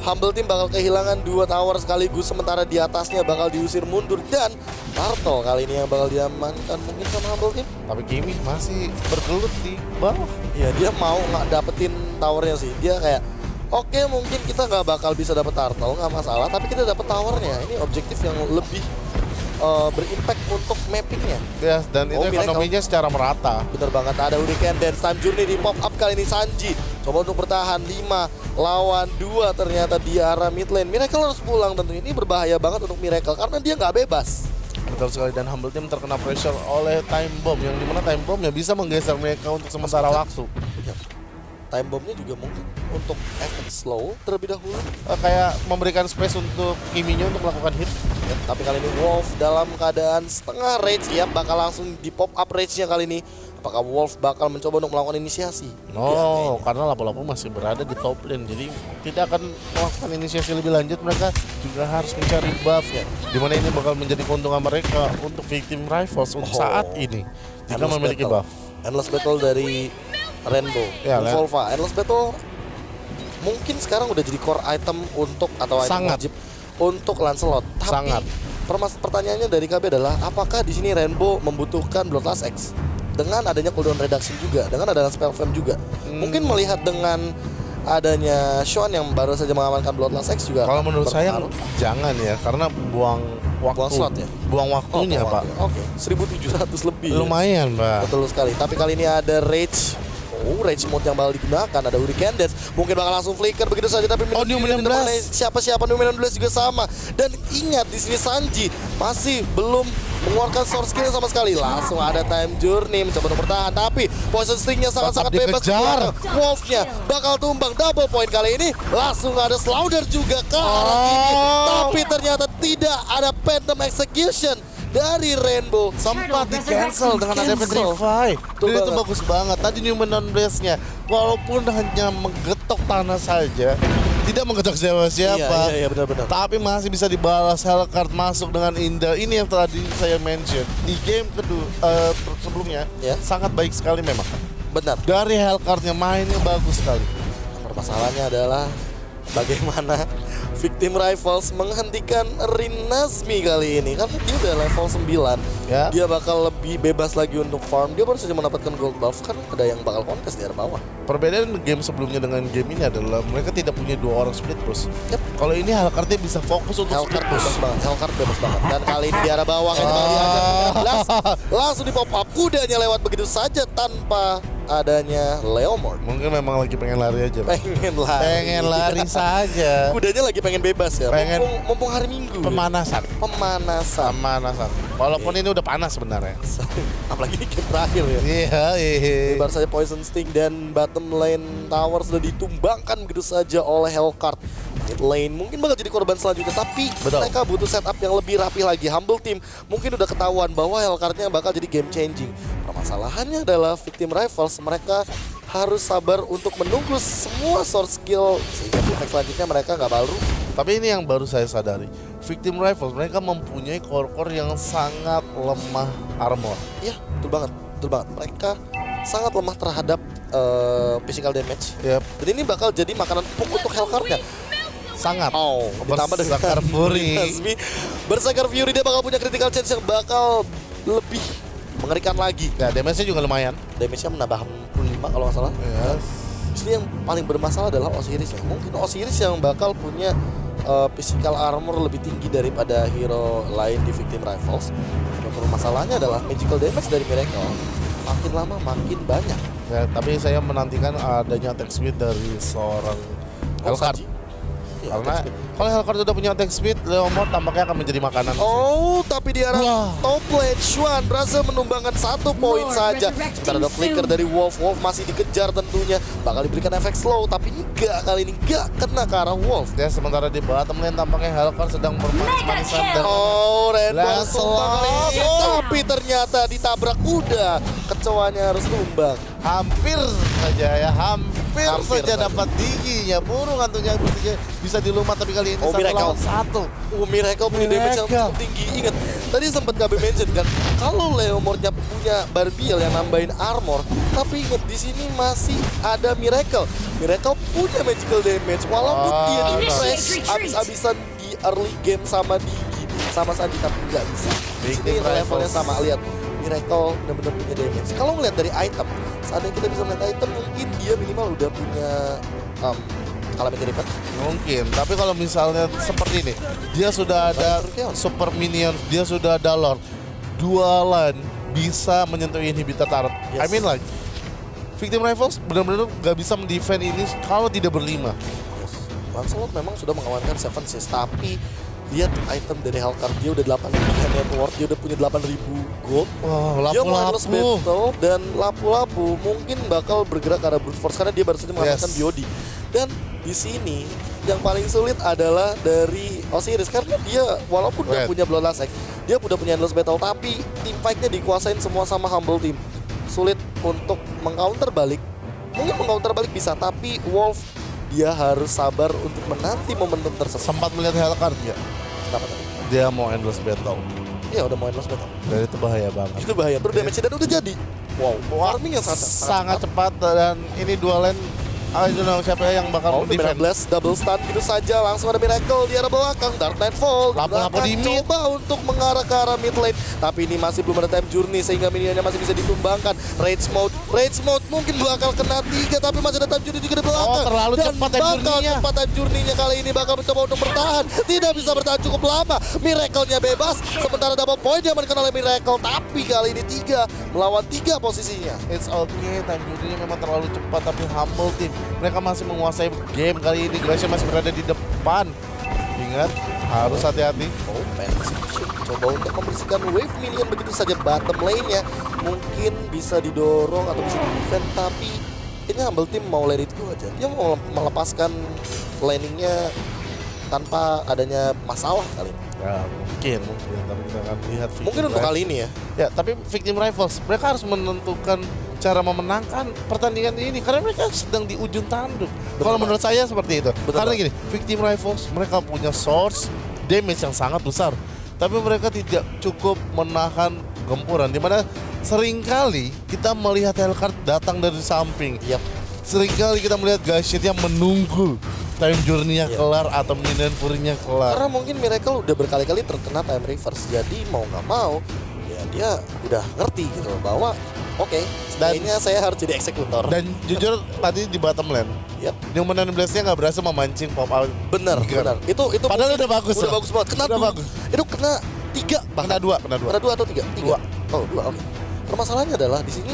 Humble Team bakal kehilangan 2 tower sekaligus, sementara di atasnya bakal diusir mundur dan Turtle kali ini yang bakal diamankan mungkin sama Humble Team. Tapi Kimi masih bergelut di bawah. Ya dia mau nggak dapetin towernya sih. Dia kayak oke, mungkin kita nggak bakal bisa dapet Turtle, nggak masalah, tapi kita dapet towernya. Ini objektif yang lebih berimpact untuk mappingnya. Ya, dan itu ekonominya secara merata. Bener banget, ada Hurricane Dance, time journey di pop up kali ini. Sanji coba untuk bertahan 5 lawan 2 ternyata di arah mid lane. Miracle harus pulang tentunya. Ini berbahaya banget untuk Miracle karena dia nggak bebas. Betul sekali, dan Humble Team terkena pressure oleh Time Bomb, yang dimana Time Bomb ya bisa menggeser mereka untuk sementara waktu. Ya. Time bombnya juga mungkin untuk efek slow terlebih dahulu. Kayak memberikan space untuk Kiminya untuk melakukan hit. Ya, tapi kali ini Wolf dalam keadaan setengah rage, ya bakal langsung di pop up rage-nya kali ini. Apakah Wolf bakal mencoba untuk melakukan inisiasi? No, karena lapo-lapo masih berada di top lane, jadi tidak akan melakukan inisiasi lebih lanjut. Mereka juga harus mencari buff ya, dimana ini bakal menjadi keuntungan mereka untuk Victim Rivals untuk saat ini jika memiliki buff. Endless Battle dari Rainbow, Ya, Volva. Endless Battle mungkin sekarang udah jadi core item untuk atau item Sangat. wajib untuk Lancelot. Tapi Sangat. Pertanyaannya dari KB adalah apakah di sini Rainbow membutuhkan Bloodlust X dengan adanya cooldown reduction juga, dengan adanya spell fam juga. Mungkin melihat dengan adanya Sean yang baru saja mengamankan Bloodlust X juga. Kalau menurut saya berpengaruh. jangan ya, karena buang waktu, Buang slot ya? buang waktunya Pak. Oke, 1.700 lebih. ya. Lumayan Pak. Betul sekali. Tapi kali ini ada Rage. Oh, Rage mode yang bakal digunakan. Ada Hurricane Dance. Mungkin bakal langsung flicker begitu saja. Tapi Oh, New 16. siapa-siapa New 16 juga sama. Dan ingat di sini Sanji masih belum mengeluarkan source skill sama sekali. Langsung ada time journey mencoba untuk bertahan. Tapi poison stingnya sangat-sangat Tetap bebas. dikejar. Wolfnya bakal tumbang. Double point kali ini. Langsung ada Slaughter juga ke arah Kimi. Tapi ternyata tidak ada Phantom Execution dari Rainbow. Sempat di cancel dengan ada Petrify. Dan itu bagus banget. Tadi Newman non-blast-nya walaupun hanya menggetok tanah saja, tidak menggetok siapa-siapa. Iya, benar-benar. Tapi masih bisa dibalas. Hellcard masuk dengan indah. Ini yang tadi saya mention di game kedua sebelumnya. Ya. Sangat baik sekali memang. Benar. Dari Hellcard-nya mainnya bagus sekali. Permasalahannya adalah bagaimana Victim Rivals menghentikan Rin Nazmi kali ini. Karena dia udah level 9. Ya. Dia bakal lebih bebas lagi untuk farm. Dia baru saja mendapatkan gold buff. Kan ada yang bakal kontes di arah bawah. Perbedaan game sebelumnya dengan game ini adalah mereka tidak punya 2 orang split push. Yep. Kalau ini Hellcard-nya bisa fokus untuk Hellcard split push. bebas banget. Hellcard bebas banget. Dan kali ini di arah bawah ini bakal diajak 19. Langsung di pop up. Kudanya lewat begitu saja tanpa adanya Leomord. Mungkin memang lagi pengen lari aja, Pak. Pengen lari. saja. Kudanya lagi pengen bebas ya. Pengen- Mumpung hari Minggu. Pemanasan. Pemanasan. Walaupun ini udah panas sebenarnya. Apalagi di game terakhir ya. Iya, iya. Baru saja Poison Sting dan bottom lane tower sudah ditumbangkan begitu saja oleh Hellcard. Mid lane mungkin bakal jadi korban selanjutnya, tapi Betul. mereka butuh setup yang lebih rapi lagi. Humble Team mungkin udah ketahuan bahwa Hellcard-nya bakal jadi game changing. Permasalahannya adalah Victim Rivals, mereka harus sabar untuk menunggu semua source skill sehingga efek selanjutnya mereka nggak baru. Tapi ini yang baru saya sadari. Victim Rivals mereka mempunyai core-core yang sangat lemah armor. Iya, betul banget, betul banget. Mereka sangat lemah terhadap physical damage. Yep. Dan ini bakal jadi makanan empuk untuk Hellcard-nya. Sangat. Ditambah dengan Berserker Fury. Nasmi. Berserker Fury dia bakal punya critical chance yang bakal lebih mengerikan lagi. Ya, damage-nya juga lumayan. Damage-nya menambah 65 kalau nggak salah. Yes. Jadi yang paling bermasalah adalah Osiris ya. Mungkin Osiris yang bakal punya physical armor lebih tinggi daripada hero lain di Victim Rivals. Dan masalahnya adalah magical damage dari Miracle makin lama makin banyak. Ya, tapi saya menantikan adanya attack speed dari seorang Hellcard. Sanji. Ya, Karena attack speed. kalau Hellcard udah punya attack speed, Leomord tampaknya akan menjadi makanan. Oh, tapi di arah Wah. top lane Xuan berhasil menumbangkan 1 poin saja. Sementara ada flicker dari Wolf. Wolf masih dikejar tentunya. Bakal diberikan efek slow, tapi enggak, kali ini enggak kena ke arah Wolf. Ya, sementara di bottom lane tampaknya Hellcard sedang bermanis-manisan dengan Oh, Rainbow Lancelot. tumbang lagi. Tapi ternyata ditabrak kuda. Kecoanya harus tumbang. hampir saja ya, hampir Hampir saja saja. dapat giginya. Burung hantunya bisa dilumat, tapi kali ini Oh, satu Miracle. lawan satu. Miracle punya damage yang Miracle. cukup tinggi. Ingat, tadi sempat KB mention kan, kalau Leomordnya punya Barbiel yang nambahin armor, tapi ingat di sini masih ada Miracle. Miracle punya magical damage, walaupun dia di fresh abis-abisan di early game sama Sanji, tapi nggak bisa. Di sini Victim levelnya Rivals. sama, lihat. Miracle benar-benar punya damage. Kalau ngeliat dari item, seandainya kita bisa melihat item, mungkin dia minimal udah punya Calamity Reaper. Mungkin, tapi kalau misalnya seperti ini, dia sudah ada super minion, dia sudah ada lord, dualan bisa menyentuh inhibitor turret. Yes. I mean like, Victim Rivals benar-benar gak bisa mendefend ini kalau tidak berlima. Lancelot memang sudah mengamankan 7 sis, tapi lihat item dari Hellcard, dia udah 8.000 net worth, dia udah punya 8.000 gold. Wah, Dia mau endless lapu-lapu. battle, dan lapu-lapu mungkin bakal bergerak ke arah brute force karena dia baru saja mengamankan Yes. Biodi. Dan di sini yang paling sulit adalah dari Osiris karena dia walaupun dia Right. punya Bloodlust Axe, dia udah punya endless battle, tapi team fight-nya dikuasain semua sama Humble Team. Sulit untuk mengcounter balik. Mungkin mengcounter balik bisa, tapi Wolf dia harus sabar untuk menanti momentum tersebut. Sempat melihat Hellcard ya, Kenapa tadi? dia mau endless battle. Iya udah mau endless battle. Dan itu bahaya banget. Itu bahaya. Terus damage dan udah jadi. Wow, farming yang Sangat cepat, dan ini dua lane. I don't know siapa yang bakal defend. defend. Double stun gitu saja, langsung ada Miracle di arah belakang. Dark Nightfall Lapu-lapu di mid. coba untuk mengarah ke arah mid lane, tapi ini masih belum ada time journey sehingga minionnya masih bisa ditumbangkan. Rage mode mungkin bakal kena 3, tapi masih ada time journey juga di belakang. Oh, terlalu Dan cepat time bakal journey-nya. cepat time journey-nya kali ini bakal mencoba untuk bertahan. Tidak bisa bertahan cukup lama. Miracle-nya bebas, sementara double point diamankan oleh Miracle, tapi kali ini 3 melawan 3 posisinya. It's okay, time journey-nya memang terlalu cepat, tapi Humble Team mereka masih menguasai game kali ini. Glacier masih berada di depan. Ingat, harus hati-hati. Oh, Execution coba untuk membersihkan wave minion begitu saja bottom lane-nya. Mungkin bisa didorong atau bisa di-defend, tapi ini Humble Team mau let it go aja. Dia mau melepaskan laning-nya tanpa adanya masalah kali ini. Ya, mungkin. Tapi kita akan lihat. Victim Mungkin untuk Rivals. kali ini ya. Ya, tapi Victim Rivals, mereka harus menentukan cara memenangkan pertandingan ini karena mereka sedang di ujung tanduk. Kalau menurut saya seperti itu. Betul, Karena Pak. gini, Victim Rivals mereka punya source damage yang sangat besar, tapi mereka tidak cukup menahan gempuran. Dimana seringkali kita melihat Hellcard datang dari samping. Yap. Seringkali kita melihat Gashet yang menunggu time journey-nya Iya. kelar atau minion fury-nya kelar. Karena mungkin Miracle udah berkali-kali terkena time reverse. Jadi mau nggak mau ya dia udah ngerti gitu loh bahwa oke, kayaknya saya harus jadi eksekutor. Dan jujur tadi di bottom lane, Yap. Newman dan Blaze-nya nggak berhasil memancing pop out. Bener, Tiga. bener. Itu Padahal mungkin udah bagus udah loh. bagus banget. Kena Udah dua. bagus. Itu kena 3 bahkan. Kena dua. Kena 2 atau 3? Dua. Oh, 2. Oke. Permasalahannya adalah di sini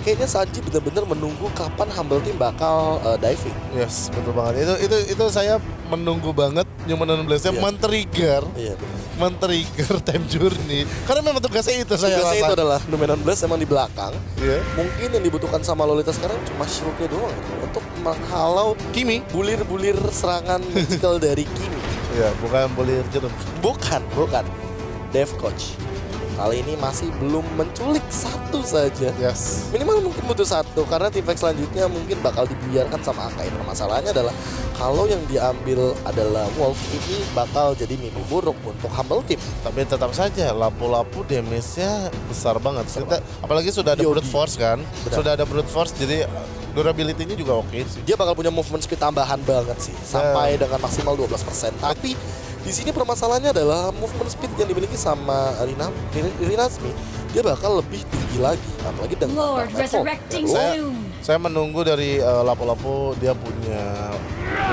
kayaknya Sanji benar-benar menunggu kapan Humble Team bakal diving. Yes, betul banget. Itu saya menunggu banget Newman dan Blaze-nya Iya. men-trigger time journey. Karena memang tugasnya itu saya Tugasnya rasa. itu adalah Numenon Blast emang di belakang. Iya. Mungkin yang dibutuhkan sama Lolita sekarang cuma shieldnya doang gitu, untuk menghalau Kimi. bulir-bulir serangan magical dari Kimi. Iya, bukan boleh jeruk. Bukan. Dev Coach. Kali ini masih belum menculik 1 saja. Yes. Minimal mungkin butuh 1 karena tim fight selanjutnya mungkin bakal dibiarkan sama Akai. Masalahnya adalah kalau yang diambil adalah Wolf, ini bakal jadi mimpi buruk untuk Humble Team. Tapi tetap saja lapu-lapu damage-nya besar banget. Apalagi sudah ada Yodi. brute force kan. Benar. Sudah ada brute force, jadi durability-nya juga oke sih. Dia bakal punya movement speed tambahan banget sih, sampai dengan maksimal 12%. Tapi di sini permasalahannya adalah movement speed yang dimiliki sama Rinasmi, dia bakal lebih tinggi lagi, apalagi dengan Lord resurrecting soon. Saya menunggu dari Lapu-Lapu dia punya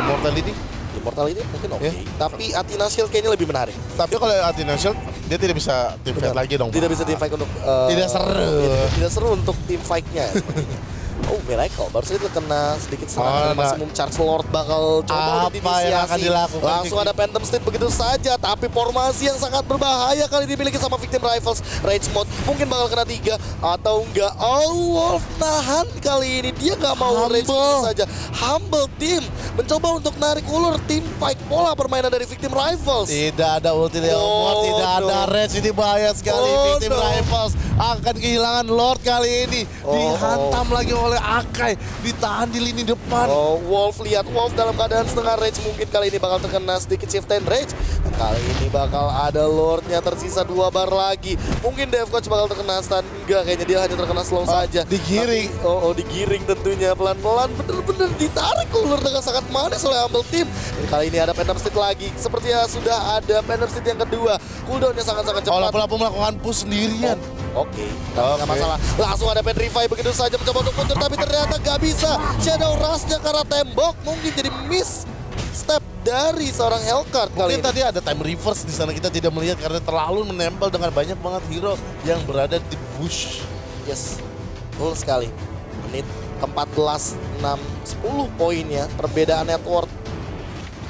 immortality. Immortal ini mungkin oke, Ya. tapi Athena Shield kayaknya lebih menarik. Tapi kalau Athena Shield dia tidak bisa team fight lagi dong. Tidak Pak. bisa team fight untuk Tidak seru. Tidak seru untuk team fight-nya sepertinya. Oh, Miracle baru saja terkena sedikit serangan maksimum charge Lord bakal coba untuk Apa yang akan diinisiasi. dilakukan? Langsung ada Phantom State begitu saja, tapi formasi yang sangat berbahaya kali dimiliki sama Victim Rivals. Rage Mode mungkin bakal kena 3 atau enggak. Oh, Wolf nahan kali ini, dia nggak mau Rage Mode saja. Humble Team mencoba untuk narik ulur tim fight pola permainan dari Victim Rivals. Tidak ada ulti Leon Mort, tidak ada Rage, ini bahaya sekali. Victim Rivals akan kehilangan Lord kali ini. Dihantam lagi oleh Akai, ditahan di lini depan. Oh, Wolf lihat Wolf dalam keadaan setengah rage, mungkin kali ini bakal terkena sedikit shiften rage. Dan kali ini bakal ada Lordnya tersisa 2 bar lagi. Mungkin Dev Coach bakal terkena stun, enggak kayaknya dia hanya terkena slow saja. Digiring. Tapi, digiring tentunya pelan-pelan, bener-bener ditarik ulur dengan sangat manis oleh Humble Team. Dan kali ini ada Phantom State lagi, sepertinya sudah ada Phantom State yang kedua. Cooldownnya sangat-sangat cepat. Lapu-Lapu melakukan push sendirian. Oke, tapi nggak masalah. Langsung ada Petrify begitu saja mencoba untuk mundur, tapi ternyata nggak bisa. Shadow Rush-nya karena tembok mungkin jadi miss step dari seorang Hellcard kali Mungkin ini. tadi ada time reverse di sana kita tidak melihat karena terlalu menempel dengan banyak banget hero yang berada di bush. Yes, betul sekali. Menit ke-14, 6, 10 poinnya. Perbedaan network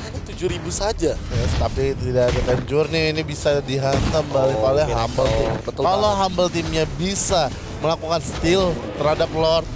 hanya 7.000 saja. Yes, tapi tidak ada time journey, ini bisa dihantam balik oleh Miracle. Humble Team. Betul Kalau banget. Humble Teamnya bisa melakukan steal terhadap Lord,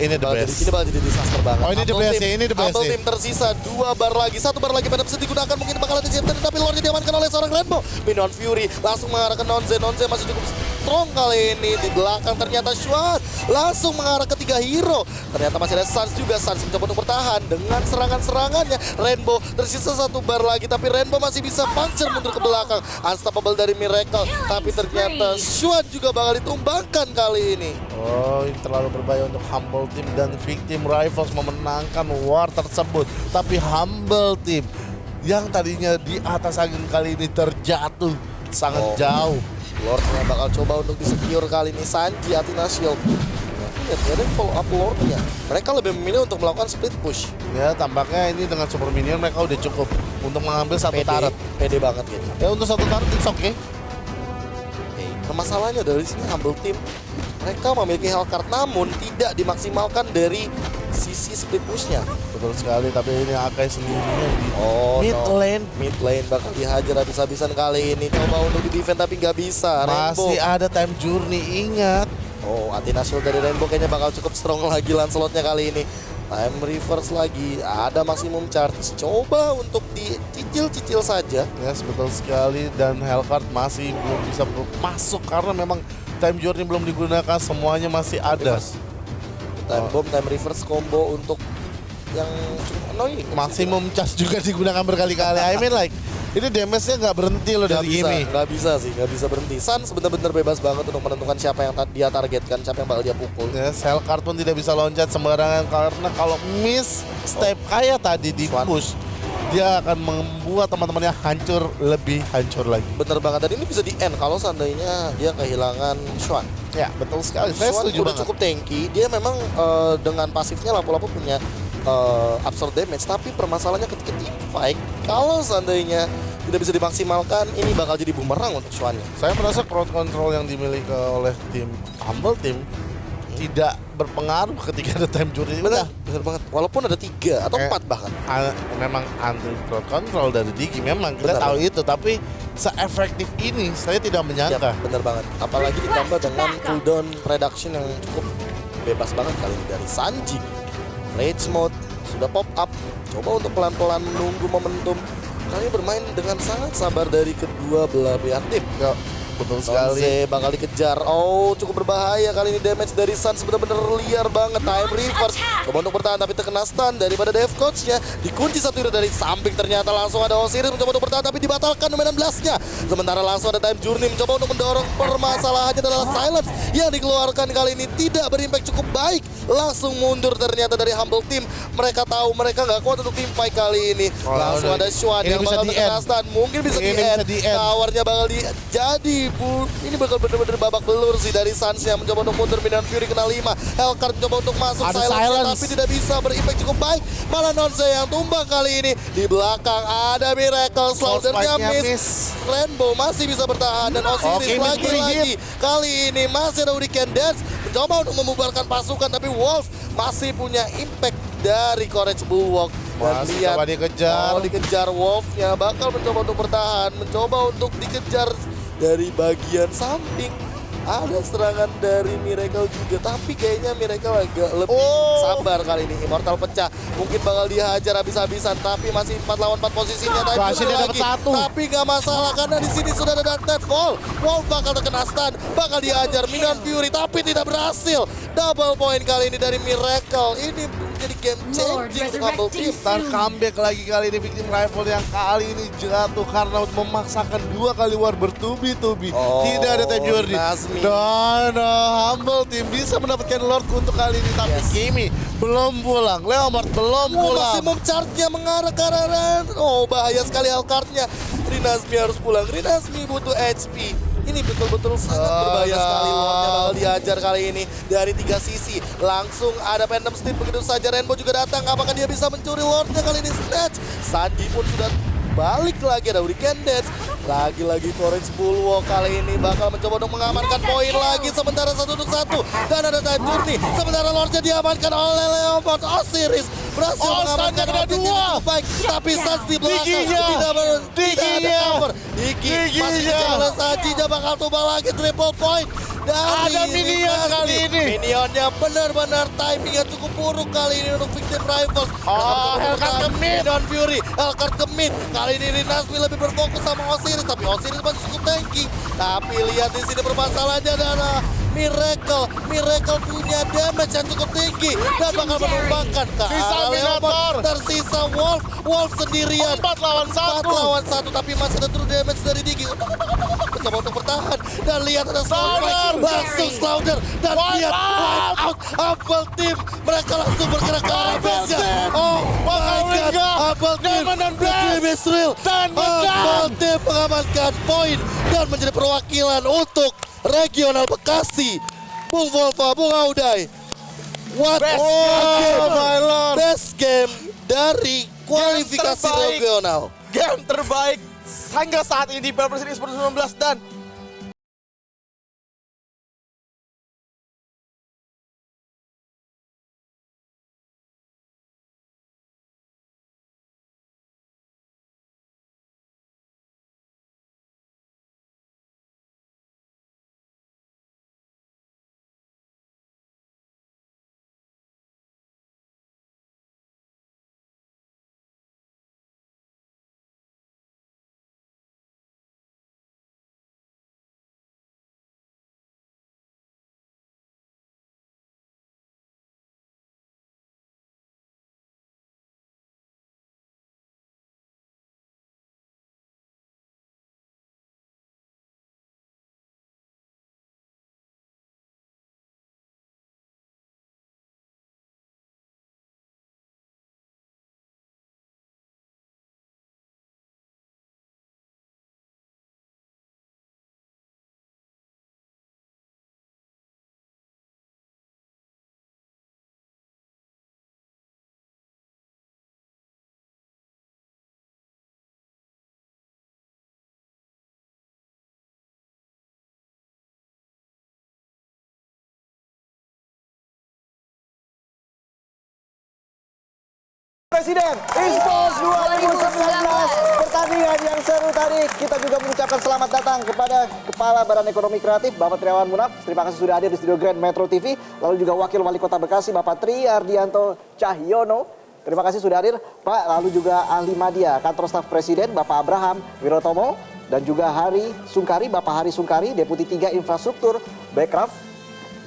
ini the Bakal best. Ini bakal jadi disaster banget. Oh, ini the Humble best Team- ya, ini the best Humble ya. Team tersisa 2 bar lagi, 1 bar lagi pada bisa digunakan, mungkin bakal ada Shifter, tapi Lordnya diamankan oleh seorang Rainbow. Minion Fury langsung mengarah ke Nonze. Nonze masih cukup strong kali ini. Di belakang ternyata Shuan langsung mengarah ke 3 hero. Ternyata masih ada Sans juga. Sans mencoba untuk bertahan dengan serangan-serangannya. Rainbow tersisa 1 bar lagi, tapi Rainbow masih bisa puncture mundur ke belakang. Unstoppable dari Miracle, tapi ternyata Shuan juga bakal ditumbangkan kali ini. Oh, ini terlalu berbahaya untuk Humble Team dan Victim Rivals memenangkan war tersebut. Tapi Humble Team yang tadinya di atas angin kali ini terjatuh sangat jauh. Lordnya bakal coba untuk di-secure kali ini. Sanji, Athena Shield. Lihat, ada follow up Lordnya. Mereka lebih memilih untuk melakukan split push. Ya, tampaknya ini dengan super minion mereka udah cukup untuk mengambil satu turret. Pede banget gitu. Ya, untuk satu turret it's okay. Oke, permasalahannya dari sini Humble Team mereka memiliki Hellcard namun tidak dimaksimalkan dari sisi split pushnya. Betul sekali, tapi ini Akai sendirinya di mid no. lane. Mid lane bakal dihajar habis-habisan kali ini. Coba untuk di defend tapi nggak bisa. Masih Rainbow. ada time journey, ingat. Oh, Athena Shield dari Rainbow kayaknya bakal cukup strong lagi Lancelotnya kali ini. Time reverse lagi, ada maksimum charge. Coba untuk dicicil-cicil saja. Yes, betul sekali, dan Hellcard masih belum bisa masuk karena memang time journey belum digunakan, semuanya masih ada. Time bomb, time reverse combo untuk yang cukup annoying. Maksimum charge juga digunakan berkali-kali. I mean like, ini damage-nya nggak berhenti loh dari Gimme. Nggak bisa sih, nggak bisa berhenti. Sans benar-benar bebas banget untuk menentukan siapa yang dia targetkan, siapa yang bakal dia pukul. Yes, Hellcard pun tidak bisa loncat sembarangan karena kalau miss step kayak tadi di push, dia akan membuat teman-temannya hancur, lebih hancur lagi. Bener banget, dan ini bisa di end kalau seandainya dia kehilangan Shuan. Ya, betul sekali. Saya Shuan setuju udah banget. cukup tanky, dia memang dengan pasifnya Lapu-Lapu punya absorb damage, tapi permasalahannya ketika team fight, kalau seandainya tidak bisa dimaksimalkan, ini bakal jadi bumerang untuk Shuan-nya. Saya merasa crowd control yang dimiliki oleh tim Humble Team tidak berpengaruh ketika ada time journey. Bener banget, walaupun ada 3 atau 4 bahkan. Memang anti crowd control dari Digi, memang kita Benar. tahu itu, tapi se-efektif ini saya tidak menyangka. Ya, bener banget. Apalagi ditambah dengan cooldown reduction yang cukup bebas banget kali ini dari Sanji. Rage mode sudah pop up. Coba untuk pelan-pelan menunggu momentum. Kali ini bermain dengan sangat sabar dari kedua belah pihak tim. Ya, betul sekali. Nonze bakal dikejar. Oh, cukup berbahaya kali ini, damage dari Suns benar-benar liar banget. Time reverse. Coba untuk bertahan tapi terkena stun daripada Dev Coach-nya. Dikunci satu hero dari samping, ternyata langsung ada Osiris mencoba untuk bertahan tapi dibatalkan dominan blast-nya. Sementara langsung ada Time Journey mencoba untuk mendorong. Permasalahannya adalah Silence yang dikeluarkan kali ini tidak berimpact cukup baik. Langsung mundur ternyata dari Humble Team. Mereka tahu mereka nggak kuat untuk tim fight kali ini. Langsung ada Xuan yang bakal terkena stun. Mungkin bisa di-end. Towernya bakal jadi ini bakal bener-bener babak belur sih dari Suns yang mencoba untuk mundur. Minion Fury kena 5. Hellcard mencoba untuk masuk. Silence tapi tidak bisa berimpact cukup baik. Malah Nonze yang tumbang kali ini. Di belakang ada Miracle. Slaughternya miss. Rainbow masih bisa bertahan. Dan Osiris lagi-lagi. Kali ini masih ada Hurricane Dance. Mencoba untuk membubarkan pasukan. Tapi Wolf masih punya impact dari Courage Bulwark. Dan lihat, dikejar Wolf-nya bakal mencoba untuk bertahan, mencoba untuk dikejar dari bagian samping. Ada serangan dari Miracle juga, tapi kayaknya Miracle agak lebih sabar kali ini. Immortal pecah, mungkin bakal dihajar habis-habisan, tapi masih 4 lawan 4 posisinya. Tapi nggak masalah karena di sini sudah ada Dark Knight Fall. Wolf bakal terkena stun, bakal dihajar Minion Fury, tapi tidak berhasil. Double point kali ini dari Miracle. Ini menjadi game changing untuk Humble Team. Dan comeback lagi kali ini Victim Rival yang kali ini jatuh karena memaksakan 2 kali war bertubi-tubi. Tidak ada Time Journey. Dan Humble Team bisa mendapatkan Lord untuk kali ini. Tapi Kimi belum pulang, Leomord belum pulang. Maksimum charge-nya mengarah ke arah Ren. Bahaya sekali Hellcard-nya. Rinasmi harus pulang, Rinasmi butuh HP. Ini betul-betul sangat berbahaya sekali. Lordnya bakal dihajar kali ini dari 3 sisi. Langsung ada Phantom Steam, begitu saja Rainbow juga datang. Apakah dia bisa mencuri Lordnya kali ini? Snatch. Sanji pun sudah balik lagi, ada Hurricane Dance. Lagi-lagi Courage Bulwark kali ini bakal mencoba untuk mengamankan poin lagi. Sementara 1 untuk 1. Dan ada Time Journey. Sementara Lordnya diamankan oleh Leomord. Osiris berhasil mengamankan objektif cukup baik. Tapi Suns di belakang tidak ada cover. Diki masih kejar Sanjinya, bakal tumbang lagi. Triple point dari ada Minion kali ini. Minionnya benar-benar timingnya cukup buruk kali ini untuk Victim Rivals. Hellcard ke mid. Minion Fury, Hellcard ke mid. Kali ini Rinasmi lebih berfokus sama Osiris, tapi Osiris masih cukup tanky. Tapi lihat di sini permasalahannya adalah Miracle punya damage yang cukup tinggi dan bakal menumbangkan ke arah Leomord. Tersisa Wolf sendirian. 4 lawan 1. Tapi masih ada true damage dari Diki. Mencoba untuk bertahan dan lihat ada Slaughter. Langsung Slaughter dan lihat wipe out Humble Team. Mereka langsung bergerak ke arah base-nya. Oh my god, Humble Team, the dream is real. Humble Team mengamankan poin dan menjadi perwakilan untuk Regional Bekasi. Bung Volva, Bung Audai. What best game dari kualifikasi regional. Game terbaik hingga saat ini di Piala Presiden Esports 2019 dan Presiden Esports 2019, pertandingan yang seru tadi. Kita juga mengucapkan selamat datang kepada Kepala Badan Ekonomi Kreatif Bapak Triawan Munaf. Terima kasih sudah hadir di studio Grand Metro TV. Lalu juga Wakil Wali Kota Bekasi Bapak Tri Ardianto Cahyono. Terima kasih sudah hadir Pak. Lalu juga ahli media Kantor Staf Presiden Bapak Abraham Wirotomo. dan juga Hari Sungkari, Bapak Hari Sungkari, Deputi 3 Infrastruktur Bekraf.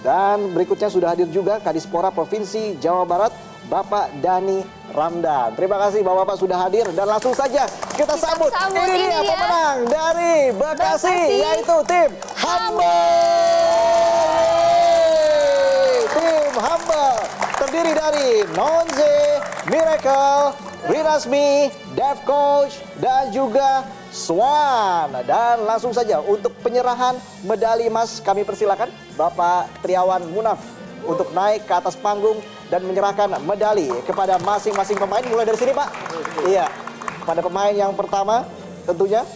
Dan berikutnya sudah hadir juga Kadispora Provinsi Jawa Barat, Bapak Dani Ramdan. Terima kasih Bapak-Bapak sudah hadir dan langsung saja kita sambut. Ini dia pemenang dari Bekasi, yaitu tim Humble. Tim Humble terdiri dari Nonze, Miracle, Rinasmi, Dev Coach, dan juga Swan. Dan langsung saja untuk penyerahan medali emas kami persilakan Bapak Triawan Munaf untuk naik ke atas panggung dan menyerahkan medali kepada masing-masing pemain. Mulai dari sini Pak. Iya, pada pemain yang pertama tentunya.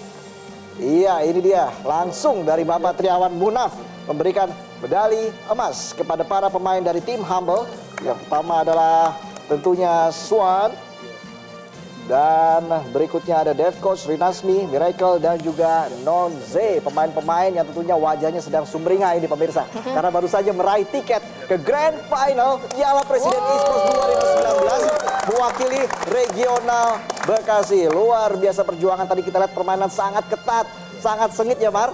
Iya, ini dia langsung dari Bapak Triawan Munaf memberikan medali emas kepada para pemain dari tim Humble. Yang pertama adalah tentunya Swan. Dan berikutnya ada Dev Coach, Rinasmi, Miracle, dan juga Nonze. Pemain-pemain yang tentunya wajahnya sedang sumringah ini pemirsa. Karena baru saja meraih tiket ke Grand Final Piala Presiden Esports 2019. Mewakili regional Bekasi. Luar biasa perjuangan, tadi kita lihat permainan sangat ketat, sangat sengit ya Mar?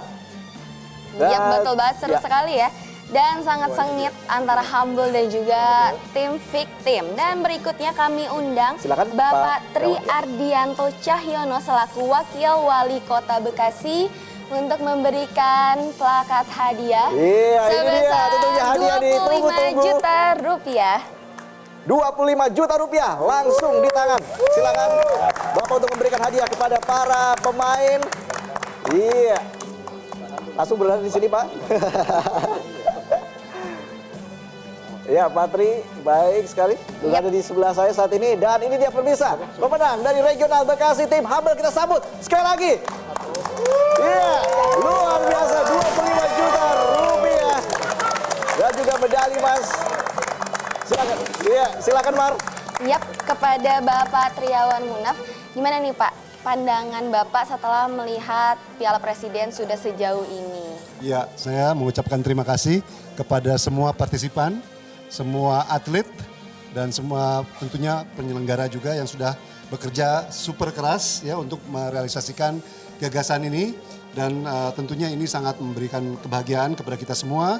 Iya betul banget, seru sekali ya. Dan sangat sengit antara Humble dan juga tim Victim. Dan berikutnya kami undang silakan, Bapak Pak Tri Ardianto Cahyono selaku Wakil Wali Kota Bekasi untuk memberikan plakat hadiah Iya, ini dia tentunya hadiah nih. 25 juta rupiah. 25 juta rupiah langsung di tangan. Silakan Bapak untuk memberikan hadiah kepada para pemain. Iya. Langsung berada di sini Pak. Ya Pak Tri, baik sekali. Sudah ada di sebelah saya saat ini. Dan ini dia pemirsa, pemenang dari regional Bekasi tim Humble. Kita sambut sekali lagi. Iya, luar biasa, 25 juta rupiah. Dan juga medali Mas. Silakan. Iya, silakan Mar. Yap, kepada Bapak Triawan Munaf. Gimana nih Pak, pandangan Bapak setelah melihat Piala Presiden sudah sejauh ini? Ya, saya mengucapkan terima kasih kepada semua partisipan, semua atlet, dan semua tentunya penyelenggara juga yang sudah bekerja super keras ya untuk merealisasikan gagasan ini. Dan tentunya ini sangat memberikan kebahagiaan kepada kita semua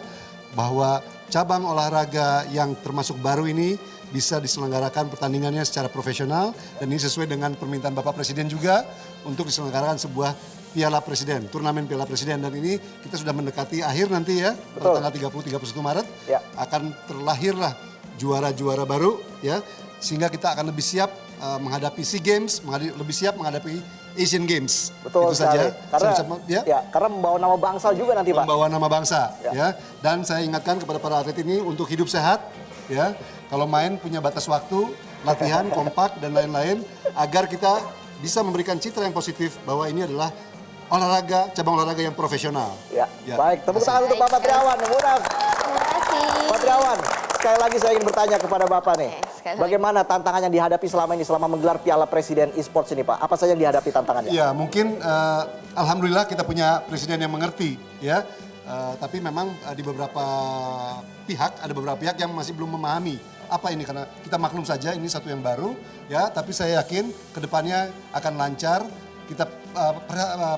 bahwa cabang olahraga yang termasuk baru ini bisa diselenggarakan pertandingannya secara profesional, dan ini sesuai dengan permintaan Bapak Presiden juga untuk diselenggarakan sebuah Piala Presiden, turnamen Piala Presiden. Dan ini kita sudah mendekati akhir nanti ya, pada tanggal 30-31 Maret Ya. akan terlahirlah juara-juara baru ya, sehingga kita akan lebih siap menghadapi SEA Games, lebih siap menghadapi Asian Games. Betul Itu sekali. saja. Karena membawa nama bangsa juga nanti Pak. Membawa nama bangsa ya. Dan saya ingatkan kepada para atlet ini untuk hidup sehat ya. Kalau main punya batas waktu, latihan kompak dan lain-lain agar kita bisa memberikan citra yang positif bahwa ini adalah olahraga, cabang olahraga yang profesional. Ya. Baik, tepuk tangan untuk Bapak Triawan. Munaf. Terima kasih. Pak Triawan, sekali lagi saya ingin bertanya kepada Bapak nih. sekali lagi. Bagaimana tantangan yang dihadapi selama ini selama menggelar Piala Presiden Esports ini Pak? Apa saja yang dihadapi tantangannya? Ya mungkin alhamdulillah kita punya presiden yang mengerti ya. Tapi memang di beberapa pihak, ada beberapa pihak yang masih belum memahami apa ini, karena kita maklum saja ini satu yang baru ya. Tapi saya yakin kedepannya akan lancar. Kita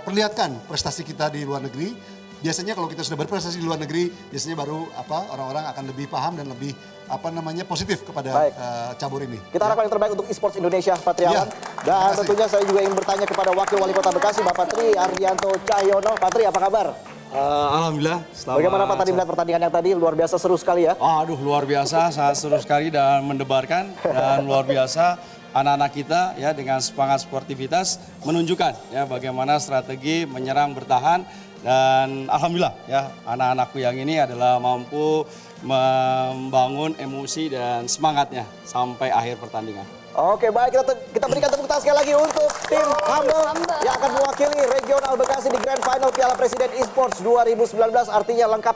perlihatkan prestasi kita di luar negeri. Biasanya kalau kita sudah berprestasi di luar negeri, biasanya baru orang-orang akan lebih paham dan lebih positif kepada cabur ini. Kita harapkan yang terbaik untuk esports Indonesia, Pak Triawan. Dan tentunya saya juga ingin bertanya kepada Wakil Wali Kota Bekasi, Bapak Tri Ardianto Cahyono. Pak Tri, apa kabar? Alhamdulillah. Bagaimana Pak tadi melihat pertandingan yang tadi? Luar biasa seru sekali ya. Aduh, luar biasa, sangat seru sekali dan mendebarkan, dan luar biasa anak-anak kita ya dengan semangat sportivitas menunjukkan ya bagaimana strategi menyerang bertahan, dan alhamdulillah ya anak-anakku yang ini adalah mampu membangun emosi dan semangatnya sampai akhir pertandingan. Oke, baik, kita berikan tepuk tangan sekali lagi untuk tim Humble yang akan mewakili regional Bekasi di Grand Final Piala Presiden Esports 2019. Artinya lengkap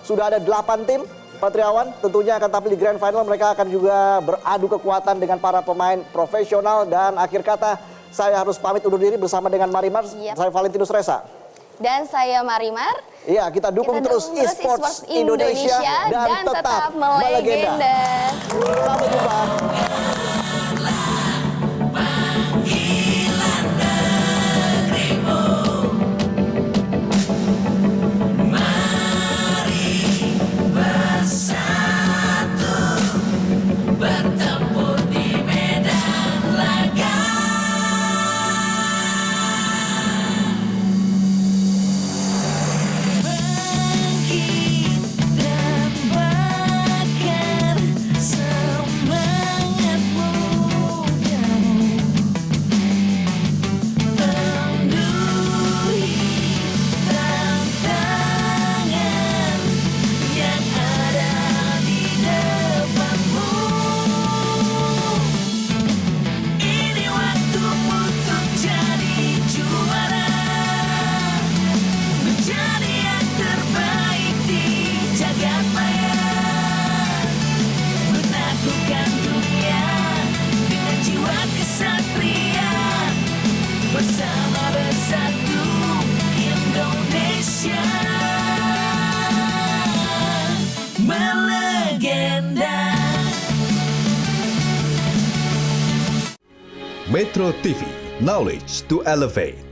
sudah ada 8 tim. Pak Triawan tentunya akan tampil di Grand Final. Mereka akan juga beradu kekuatan dengan para pemain profesional. Dan akhir kata, saya harus pamit undur diri bersama dengan Marimar. Saya Valentinus Reza. Dan saya Marimar. Iya, kita dukung terus esports Indonesia dan tetap melegenda. Sampai jumpa. melegenda. Metro TV, knowledge to elevate.